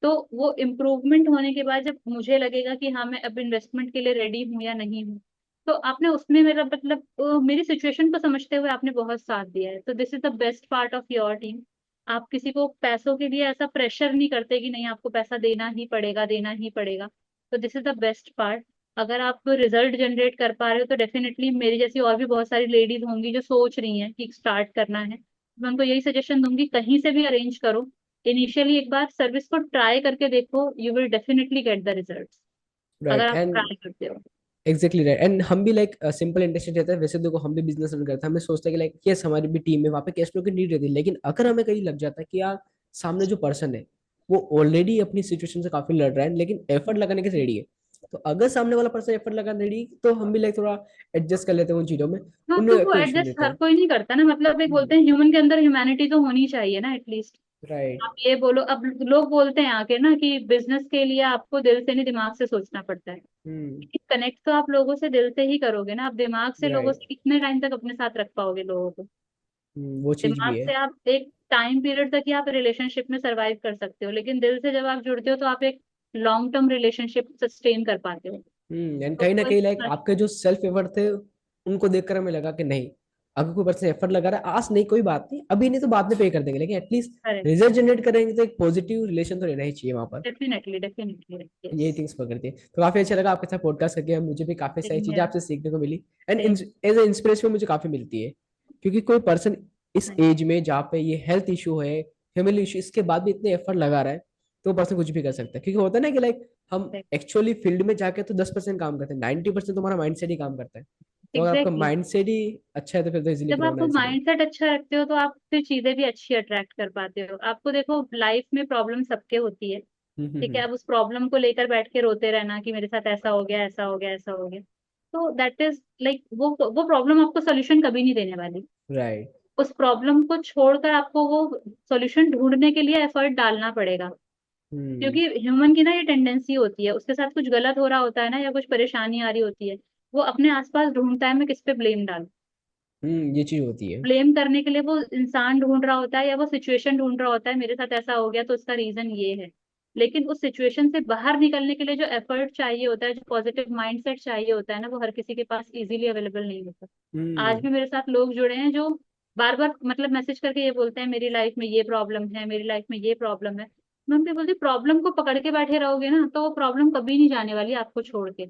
तो वो इम्प्रूवमेंट होने के बाद जब मुझे लगेगा कि हाँ मैं अब इन्वेस्टमेंट के लिए रेडी हूँ या नहीं हूँ, तो आपने उसमें मेरा मतलब मेरी सिचुएशन को समझते हुए आपने बहुत साथ दिया है। तो this is the best part of your team. आप किसी को पैसों के लिए ऐसा प्रेशर नहीं करते कि नहीं आपको पैसा देना ही पड़ेगा देना ही पड़ेगा। तो this is the best part. अगर आप रिजल्ट जनरेट कर पा रहे हो तो डेफिनेटली मेरी जैसी और भी बहुत सारी लेडीज होंगी जो सोच रही हैं कि स्टार्ट करना है। मैं उनको यही सजेशन दूंगी कहीं से भी अरेंज करो, इनिशियली एक बार सर्विस को ट्राई करके देखो, you will definitely get the results अगर राइट। आप एंड ट्राई करते हो। Exactly right. एंड हम भी लाइक सिंपल इंटरेस्टेड रहता है, वैसे देखो हम भी बिजनेस रन करते हैं, हमें सोचते हैं कि लाइक यस हमारी भी टीम है, वहाँ पे कैश फ्लो की नीड रहती है, लेकिन अगर हमें कहीं लग जाता है कि यार सामने जो पर्सन है वो ऑलरेडी अपनी सिचुएशन से काफी लड़ रहा है, लेकिन एफर्ट लगाने के रेडी है, तो अगर सामने वाला पर्सन एफर्ट लगा रेडी, तो हम भी लाइक थोड़ा एडजस्ट कर लेते हैं उन चीजों में, हाँ, तो उन्हें वो कोई इशू नहीं एडजस्ट देता हर है। कोई नहीं करता ना, मतलब एक बोलते हैं ह्यूमन के अंदर ह्यूमैनिटी तो होनी चाहिए ना एटलीस्ट। राइट। आप ये बोलो, अब लोग बोलते हैं आके ना कि बिजनेस के लिए आपको दिल से नहीं दिमाग से सोचना पड़ता है। हम्म। कनेक्ट तो आप लोगों से दिल से ही करोगे ना, आप दिमाग से लोगों राइट। से कितने टाइम तक अपने साथ रख पाओगे लोगों को। वो चीज भी दिमाग है। से आप एक टाइम पीरियड तक ही आप रिलेशनशिप में सरवाइव कर सकते हो, लेकिन दिल से जब आप जुड़ते हो तो आप एक लॉन्ग टर्म रिलेशनशिप सस्टेन कर पाते हो। एंड तो कहीं ना वो कहीं लाइक आपके जो सेल्फ एफर्ट थे उनको देखकर हमें लगा कि नहीं, अगर कोई पर्सन एफर्ट लगा रहा है, आज नहीं कोई बात नहीं, अभी नहीं तो बाद में पे कर देंगे, लेकिन एटलीस्ट करेक्ट। रिजल्ट जनरेट करेंगे तो एक पॉजिटिव रिलेशन तो रहना ही चाहिए वहां पर। डेफिनेटली डेफिनेटली ये यस। थिंग्स पकड़ती है। तो काफी अच्छा लगा आपके साथ पॉडकास्ट करके, मुझे भी काफी सारी सेम चीजें हियर। आपसे सीखने को मिली, and same. As a inspiration मुझे काफी मिलती है, क्योंकि कोई पर्सन इस एज में जहाँ पे ये हेल्थ इशू है, फैमिली इशू, इसके बाद भी इतने एफर्ट लगा रहा है, तो पर्सन कुछ भी कर सकता है। क्योंकि होता है ना कि लाइक हम एक्चुअली फील्ड में जाके तो 10% काम करते हैं, 90% तो हमारा माइंडसेट ही काम करता है। तो अगर आपका एग्जैक्टली। माइंडसेट ही अच्छा है तो फिर तो इजिली जब ग्रो आप होना इजिली। माइंडसेट अच्छा रखते हो तो आप फिर चीजें भी अच्छी अट्रैक्ट कर पाते हो। आपको देखो, लाइफ में प्रॉब्लम सबके होती है। ठीक है, अब उस प्रॉब्लम को लेकर बैठ के रोते रहना कि मेरे साथ ऐसा हो गया, ऐसा हो गया, ऐसा हो गया, तो दैट इज लाइक वो प्रॉब्लम आपको सोल्यूशन कभी नहीं देने वाली। राइट। उस प्रॉब्लम को छोड़कर आपको वो सॉल्यूशन ढूंढने के लिए एफर्ट डालना पड़ेगा। हम्म। क्योंकि ह्यूमन की ना ये टेंडेंसी होती है, उसके साथ कुछ गलत हो रहा होता है ना, या कुछ परेशानी आ रही होती है, वो अपने आसपास ढूंढता है मैं किस पे ब्लेम डालूं। ये चीज होती है। ब्लेम करने के लिए वो इंसान ढूंढ रहा होता है या वो सिचुएशन ढूंढ रहा होता है, मेरे साथ ऐसा हो गया तो उसका रीजन ये है। लेकिन उस सिचुएशन से बाहर निकलने के लिए जो एफर्ट चाहिए होता है, जो पॉजिटिव माइंडसेट चाहिए होता है ना, वो हर किसी के पास इजीली अवेलेबल नहीं होता। आज हम्म। भी मेरे साथ लोग जुड़े हैं जो बार बार मतलब मैसेज करके ये बोलते हैं मेरी लाइफ में ये प्रॉब्लम है, मेरी लाइफ में ये प्रॉब्लम है। मैं उनसे बोलती प्रॉब्लम को पकड़ के बैठे रहोगे ना तो वो प्रॉब्लम कभी नहीं जाने वाली आपको छोड़ के।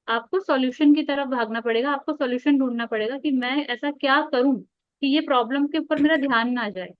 आपको सॉल्यूशन की तरफ भागना पड़ेगा, आपको सॉल्यूशन ढूंढना पड़ेगा कि मैं ऐसा क्या करूं कि ये प्रॉब्लम के ऊपर मेरा ध्यान ना जाए।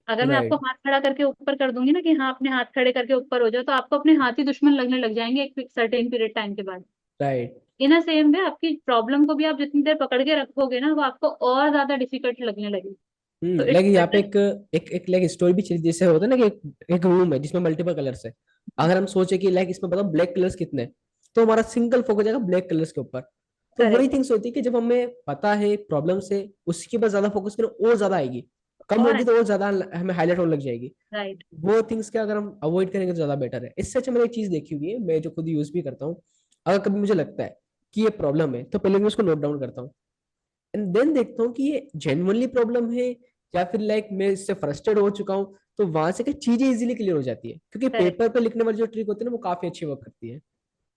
अगर मैं आपको राइट। हाथ खड़ा करके ऊपर कर दूंगी ना कि हाँ अपने हाथ खड़े करके ऊपर हो जाओ, तो आपको अपने हाथ ही दुश्मन लगने लग जाएंगे एक सर्टेन पीरियड टाइम के बाद। राइट। इन अ सेम वे आपकी प्रॉब्लम को भी आप जितनी देर पकड़ के रखोगे ना, वो आपको और ज्यादा डिफिकल्ट लगने लगेगी। तो इट्स लाइक यहाँ पे बेटर। एक लाइक स्टोरी भी चली, जैसे होता है ना कि एक रूम है जिसमें मल्टीपल कलर्स है। अगर हम सोचे कि लाइक इसमें बताओ ब्लैक कलर्स कितने हैं, तो हमारा सिंगल फोकस जाएगा ब्लैक कलर्स के ऊपर। तो वही करेक्ट। थिंग्स होती है कि जब हमें पता है प्रॉब्लम से, उसके ऊपर ज्यादा फोकस करें और ज्यादा आएगी, कम और होगी तो और ज्यादा हमें हाईलाइट होने लग जाएगी। राइट। वो थिंग्स के अगर हम अवॉइड करेंगे तो ज्यादा बेटर है। इससे अच्छा मैंने एक चीज देखी हुई है, मैं जो खुद यूज भी करता हूँ, अगर कभी मुझे लगता है कि ये प्रॉब्लम है, तो पहले मैं उसको नोट डाउन करता हूँ, एंड देन देखता हूँ कि ये जेन्युइनली प्रॉब्लम है या फिर लाइक मैं इससे फ्रस्ट्रेट हो चुका हूँ। तो वहां से क्या चीजें इजीली क्लियर हो जाती है, क्योंकि करेक्ट। पेपर पे लिखने वाली जो ट्रिक होती है ना, वो काफी अच्छी वर्क करती है।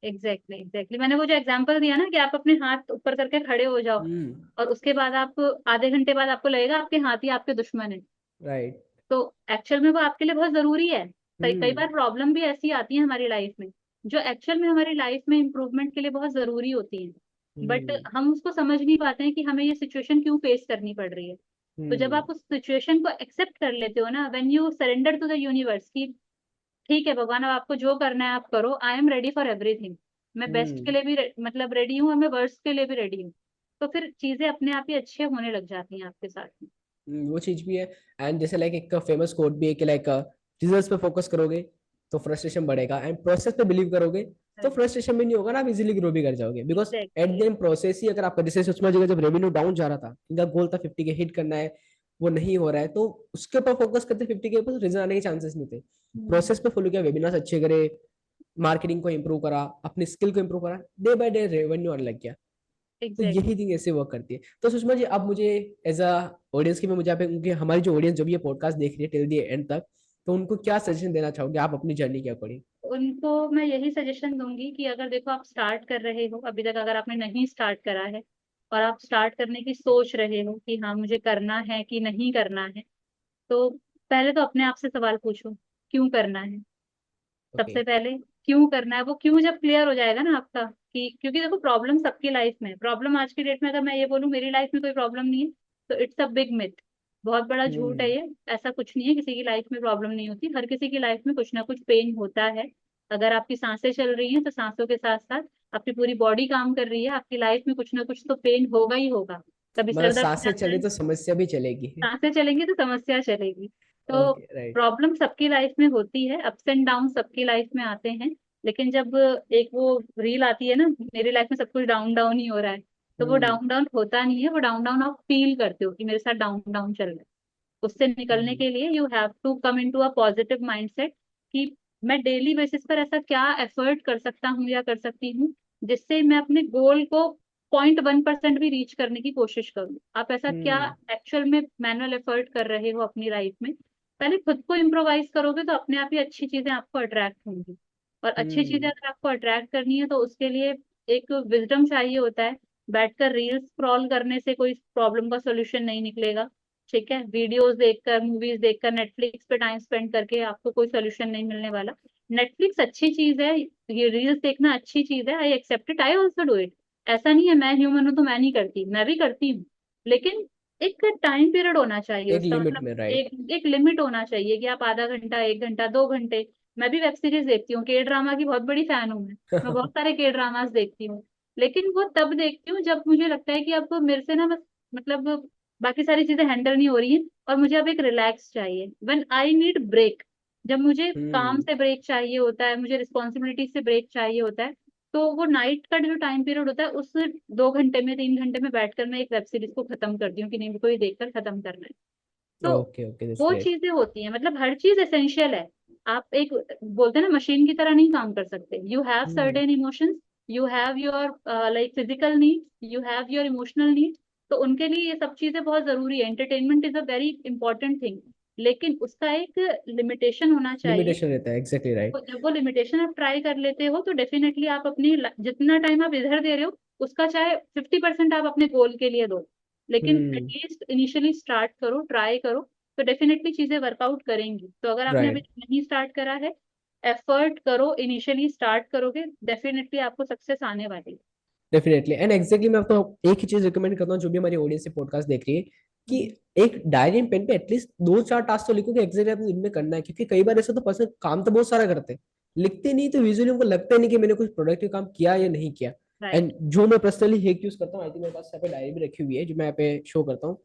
एग्जैक्टली मैंने वो जो एग्जांपल दिया ना कि आप अपने हाथ ऊपर करके खड़े हो जाओ, हम्म। और उसके बाद आप आधे घंटे बाद आपको लगेगा आपके हाथ ही आपके दुश्मन है। राइट। तो एक्चुअल में वो आपके लिए बहुत जरूरी है। कई कई हम्म। बार प्रॉब्लम भी ऐसी आती है हमारी लाइफ में जो एक्चुअल में हमारी लाइफ में इम्प्रूवमेंट के लिए बहुत जरूरी होती है, बट हम्म। हम उसको समझ नहीं पाते हैं कि हमें ये सिचुएशन क्यों फेस करनी पड़ रही है। तो जब हम्म। आप उस सिचुएशन को एक्सेप्ट कर लेते हो ना, when you surrender to the universe कि ठीक है भगवान, अब आपको जो करना है आप करो, I am ready for everything. मैं बेस्ट के हम्म। लिए भी मतलब रेडी हूँ और मैं वर्स्ट के लिए भी रेडी हूँ। तो फिर चीजें अपने आप ही अच्छे होने लग जाती हैं आपके साथ में। वो चीज भी है। एंड जैसे लाइक एक फेमस कोट भी है कि लाइक रिजल्ट्स पे फोकस करोगे तो फ्रस्ट्रेशन बढ़ेगा, एंड प्रोसेस पे बिलीव करोगे तो फ्रस्ट्रेशन भी नहीं होगा ना, आप इजीली ग्रो भी कर जाओगे, because at the exactly. And process ही अगर आपका, जैसे सुषमा जी का जब रेवेन्यू डाउन जा रहा था, इनका गोल था 50 के हिट करना है, वो नहीं हो रहा है, तो उसके ऊपर फोकस करते 50 के ऊपर रिजल्ट आने के चांसेस नहीं थे। प्रोसेस पे फॉलो किया, वेबिनार्स अच्छे करे, मार्केटिंग को इंप्रूव करा, अपनी स्किल को इंप्रूव करा, डे बाय डे रेवेन्यू आने लग गया। तो एग्जैक्टली। यही थिंग ऐसे वर्क करती है। तो सुषमा जी, अब मुझे एज अ ऑडियंस की, मैं मुझे आप उनके, हमारी जो ऑडियंस जो भी ये पॉडकास्ट देख रही है टिल द एंड तक, तो उनको क्या सजेशन देना चाहोगे आप अपनी जर्नी के अकॉर्डिंग? उनको मैं यही सजेशन दूंगी कि अगर देखो आप स्टार्ट कर रहे हो अभी तक, अगर आपने नहीं स्टार्ट करा है और आप स्टार्ट करने की सोच रहे हो कि हाँ मुझे करना है कि नहीं करना है, तो पहले तो अपने आप से सवाल पूछो क्यों करना है। ओके। सबसे पहले क्यों करना है, वो क्यों जब क्लियर हो जाएगा ना आपका, कि क्योंकि देखो प्रॉब्लम सबकी लाइफ में है। प्रॉब्लम आज की डेट में अगर मैं ये बोलूँ मेरी लाइफ में कोई प्रॉब्लम नहीं है, तो इट्स अ बिग मिथ। बहुत बड़ा झूठ है हम्म। ये। ऐसा कुछ नहीं है, किसी की लाइफ में प्रॉब्लम नहीं होती, हर किसी की लाइफ में कुछ ना कुछ पेन होता है। अगर आपकी सांसें चल रही हैं तो सांसों के साथ साथ आपकी पूरी बॉडी काम कर रही है, आपकी लाइफ में कुछ ना कुछ तो पेन होगा ही होगा। कभी मतलब सर दर्द हो सांसें जाता चली है, तो समस्या भी चलेगी। सांसें चलेंगी तो समस्या चलेगी। तो ओके। राइट। प्रॉब्लम सबकी लाइफ में होती है, अप्स एंड डाउन सबकी लाइफ में आते हैं। लेकिन जब एक वो रील आती है ना, मेरी लाइफ में सब कुछ डाउन डाउन ही हो रहा है, तो वो हम्म डाउन डाउन होता नहीं है, वो डाउन डाउन आप फील करते हो कि मेरे साथ डाउन डाउन चल रहा है। उससे निकलने हम्म के लिए you have to come into a positive mindset कि मैं डेली बेसिस पर ऐसा क्या एफर्ट कर सकता हूँ या कर सकती हूँ जिससे मैं अपने गोल को 0.1% भी रीच करने की कोशिश करूँ। आप ऐसा क्या हम्म एक्चुअल में मैनुअल एफर्ट कर रहे हो अपनी लाइफ में। पहले खुद को इम्प्रोवाइज करोगे तो अपने आप ही अच्छी चीजें आपको अट्रैक्ट होंगी। और अच्छी चीजें हम्म अगर आपको अट्रैक्ट करनी है तो उसके लिए एक विजडम चाहिए होता है। बैठकर रील्स स्क्रॉल करने से कोई प्रॉब्लम का सोल्यूशन नहीं निकलेगा। ठीक है, वीडियोस देखकर, मूवीज देखकर, नेटफ्लिक्स पे टाइम स्पेंड करके आपको कोई सोल्यूशन नहीं मिलने वाला। नेटफ्लिक्स अच्छी चीज है, ये रील्स देखना अच्छी चीज है, I accept it, I also do it. ऐसा नहीं है मैं ह्यूमन हूं तो मैं नहीं करती, मैं भी करती हूँ। लेकिन एक टाइम पीरियड होना चाहिए एक उसका, लिमिट मतलब में, राइट। एक एक लिमिट होना चाहिए कि आप आधा घंटा, 1 घंटा, 2 घंटे। मैं भी वेब सीरीज देखती हूँ, के ड्रामा की बहुत बड़ी फैन हूँ मैं बहुत सारे के ड्रामास देखती हूँ। लेकिन वो तब देखती हूँ जब मुझे लगता है कि अब मेरे से ना बस, मतलब बाकी सारी चीजें हैंडल नहीं हो रही हैं और मुझे अब एक रिलैक्स चाहिए, व्हेन आई नीड ब्रेक। जब मुझे काम हम्म से ब्रेक चाहिए होता है, मुझे रिस्पॉन्सिबिलिटी से ब्रेक चाहिए होता है, तो वो नाइट का जो टाइम पीरियड होता है उस 2 घंटे में, 3 घंटे में बैठकर मैं एक वेब सीरीज को खत्म करती हूँ कि नहीं, मेरे को ये देखकर खत्म करना है। तो ओके ओके, दैट्स वो ग्रेट। चीजें होती हैं, मतलब हर चीज एसेंशियल है। आप एक, बोलते हैं ना, मशीन की तरह नहीं काम कर सकते। You have hmm certain emotions, you have your like physical need, you have your emotional need. तो उनके लिए ये सब चीजें बहुत जरूरी है, entertainment is a very important thing. लेकिन उसका एक लिमिटेशन होना चाहिए। लिमिटेशन रहता है, एग्जैक्टली राइट। तो जब वो लिमिटेशन आप ट्राई कर लेते हो तो डेफिनेटली आप अपनी जितना टाइम आप इधर दे रहे हो उसका चाहे 50% आप अपने गोल के लिए दो, लेकिन हम्म एटलीस्ट इनिशियली स्टार्ट करो, ट्राई करो। तो डेफिनेटली चीजें वर्कआउट करेंगी। तो अगर आपने अभी राइट। तक नहीं स्टार्ट करा है, एफर्ट करो, इनिशियली स्टार्ट करोगे, डेफिनेटली आपको सक्सेस आने वाली है। डेफिनेटली एंड एग्जैक्टली, मैं आपको एक ही चीज रिकमेंड करता हूँ, जो भी हमारी ऑडियंस से पॉडकास्ट देख रही है, कि हम्म, एक डायरी एंड पेन पे एटलीस्ट 2-4 टास्क तो लिखो कि एग्जैक्टली आपने दिन में करना है, क्योंकि कई बार ऐसा तो पर्सन काम तो बहुत सारा करते हैं, लिखते नहीं, तो विजुअली उनको लगता ही नहीं कि मैंने कुछ प्रोडक्टिव काम किया या नहीं किया। And right. जो मैं पर्सनली हेक यूज करता हूँ, आई थिंक मेरे पास यहाँ पे डायरी भी रखी हुई है जो मैं यहाँ पे शो करता हूँ।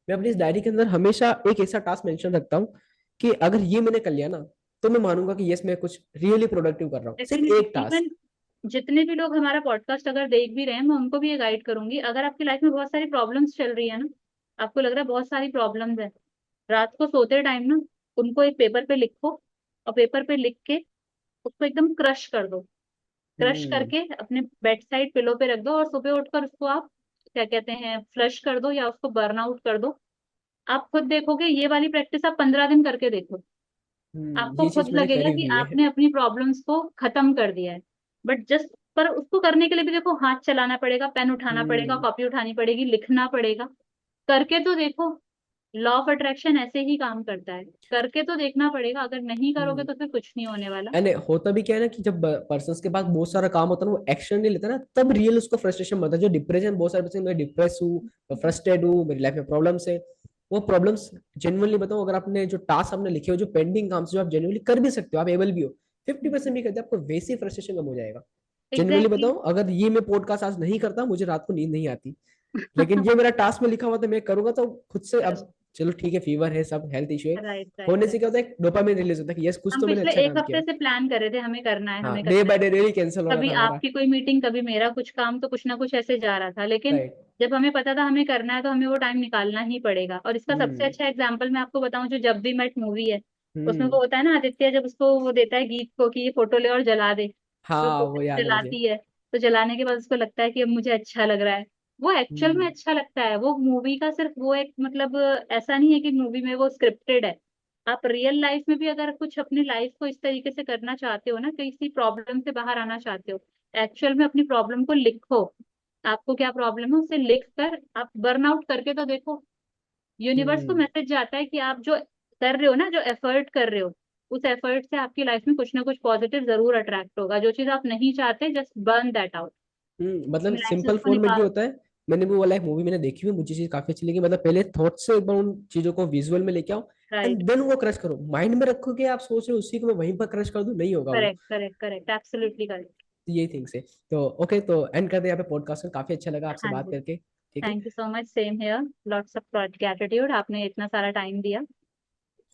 मैं अपनी इस डायरी के अंदर हमेशा एक ऐसा टास्क मेंशन रखता हूँ कि अगर ये मैंने कर लिया ना, तो मैं मानूंगा कि यस, मैं कुछ रियली प्रोडक्टिव कर रहा हूँ, सिर्फ डेफिनेटली एक टास्क। इवन जितने भी लोग हमारा पॉडकास्ट अगर देख भी रहे हैं, मैं उनको भी ये गाइड करूंगी। अगर आपकी लाइफ में बहुत सारी प्रॉब्लम्स चल रही है ना, आपको लग रहा है बहुत सारी प्रॉब्लम्स है, रात को सोते टाइम ना उनको एक पेपर पे लिखो, और पेपर पे लिख के उसको एकदम क्रश कर दो। क्रश हम्म करके अपने बेड साइड पिलो पे रख दो और सुबह उठकर उसको आप, क्या कहते हैं, फ्लश कर दो या उसको बर्न आउट कर दो। आप खुद देखोगे, ये वाली प्रैक्टिस आप 15 दिन करके देखो, आपको ये खुद चीज मैंने लगेगा करी कि हुई है। आपने अपनी प्रॉब्लम्स को खत्म कर दिया है। बट जस्ट, पर उसको करने के लिए भी देखो, हाथ चलाना पड़ेगा, पेन उठाना पड़ेगा, हम्म कॉपी उठानी पड़ेगी, लिखना पड़ेगा। करके तो देखो, लॉ ऑफ अट्रैक्शन ऐसे ही काम करता है। करके तो देखना पड़ेगा, अगर नहीं करोगे हम्म तो फिर कुछ नहीं होने वाला। एंड होता भी क्या है ना, कि जब पर्सन के पास बहुत सारा काम होता है ना, वो एक्शन नहीं लेता ना, तब रियल उसको फ्रस्ट्रेशन बनता है। जो डिप्रेशन, बहुत सारे पर्सन, मैं डिप्रेस हूँ, मैं फ्रस्ट्रेट हूँ, मेरी लाइफ में प्रॉब्लम्स है, वो प्रॉब्लम्स जेन्युइनली बताऊं, अगर आपने जो टास्क आपने लिखे हो, जो पेंडिंग काम से जो आप जेन्युइनली कर भी सकते हो, आप एबल भी हो, 50% भी करते आपको वैसे ही फ्रस्ट्रेशन कम हो जाएगा। Genuinely exactly. बताऊं, अगर ये मैं पॉडकास्ट आज नहीं करता, मुझे रात को नींद नहीं आती, लेकिन ये मेरा टास्क में लिखा हुआ था, मैं करूंगा तो खुद से, अब चलो ठीक है, फीवर है, सब हेल्थ इशू है, राइट राइट होने से राइट। क्या होता है, डोपामिन रिलीज होता है कि यस, कुछ हम तो मैंने पिछले अच्छा एक काम किया। हफ्ते से प्लान कर रहे थे, हमें करना है, हाँ, हमें डे करना बाय है। डे डेली कैंसिल हो रहा कभी था हमारा। आपकी कोई मीटिंग, कभी मेरा कुछ काम, तो कुछ ना कुछ ऐसे जा रहा था। लेकिन राइट। जब हमें पता था हमें करना है तो हमें वो टाइम निकालना ही पड़ेगा। और इसका सबसे हम्म अच्छा एग्जाम्पल मैं आपको बताऊं, जो जब वी मेट मूवी है, उसमें हम्म वो होता है ना, आदित्य जब उसको वो देता है गीत को कि ये फोटो ले और जला दे, तो हाँ, वो वो याद है मुझे। जलाती है। तो जलाने के बाद उसको लगता है कि अब मुझे अच्छा लग रहा है। वो एक्चुअल में हम्म अच्छा लगता है। वो मूवी का सिर्फ वो एक, मतलब ऐसा नहीं है कि मूवी में वो स्क्रिप्टेड है। आप रियल लाइफ में भी अगर कुछ अपनी लाइफ को इस तरीके से करना चाहते हो ना, किसी प्रॉब्लम से बाहर आना चाहते हो, एक्चुअल में अपनी प्रॉब्लम को लिखो। आपको क्या प्रॉब्लम है उसे लिख कर आप बर्नआउट करके तो देखो। यूनिवर्स को हम्म मैसेज जाता है कि आप जो कर रहे हो ना, जो एफर्ट कर रहे हो, उस एफर्ट से आपकी लाइफ में कुछ ना कुछ पॉजिटिव जरूर अट्रैक्ट होगा। जो चीज आप नहीं चाहते, जस्ट बर्न दैट आउट, मतलब अपनी लाइफ से सिंपल उसको फॉर्मेट भी निकाल। होता है। मैंने भी वो वाला एक मूवी मैंने देखी हुई, मुझे चीज काफी अच्छी लगी, मतलब पहले थॉट से एक बार उन चीजों को विजुअल में लेके आओ, एंड राइट। देन वो क्रश करो। माइंड में रखो कि आप सोच रहे हो उसी को मैं वहीं पर क्रश कर दूं, नहीं होगा वो। Correct correct correct, absolutely correct. यही थिंग्स है। तो ओके, तो एंड कर दे यहाँ पे पॉडकास्ट में, काफी अच्छा लगा आपसे हाँ बात जी। करके। ठीक है। Thank you so much, same here, lots of gratitude, आपने इतना सारा टाइम दिया।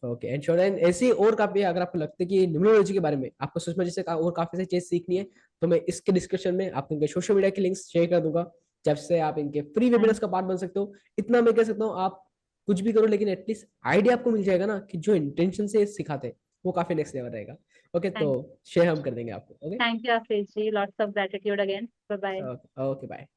ओके एंड श्योर एंड ऐसे ही और काफी, अगर आपको लगता है कि न्यूमरोलॉजी के बारे में आपको सच में जैसे और काफी सारी चीज सीखनी है, तो मैं इसके डिस्क्रिप्शन में आपको इनके सोशल मीडिया के लिंक्स शेयर कर दूंगा, जिससे आप इनके फ्री वेबिनार्स थैंक का पार्ट बन सकते हो। इतना मैं कह सकता हूँ, आप कुछ भी करो लेकिन एटलीस्ट आइडिया आपको मिल जाएगा ना, कि जो इंटेंशन से सिखाते हैं वो काफी नेक्स्ट लेवल रहेगा। ओके, तो थैंक शेयर हम कर देंगे आपको। Okay thank you Ashish ji, lots of gratitude again, bye bye. Okay bye.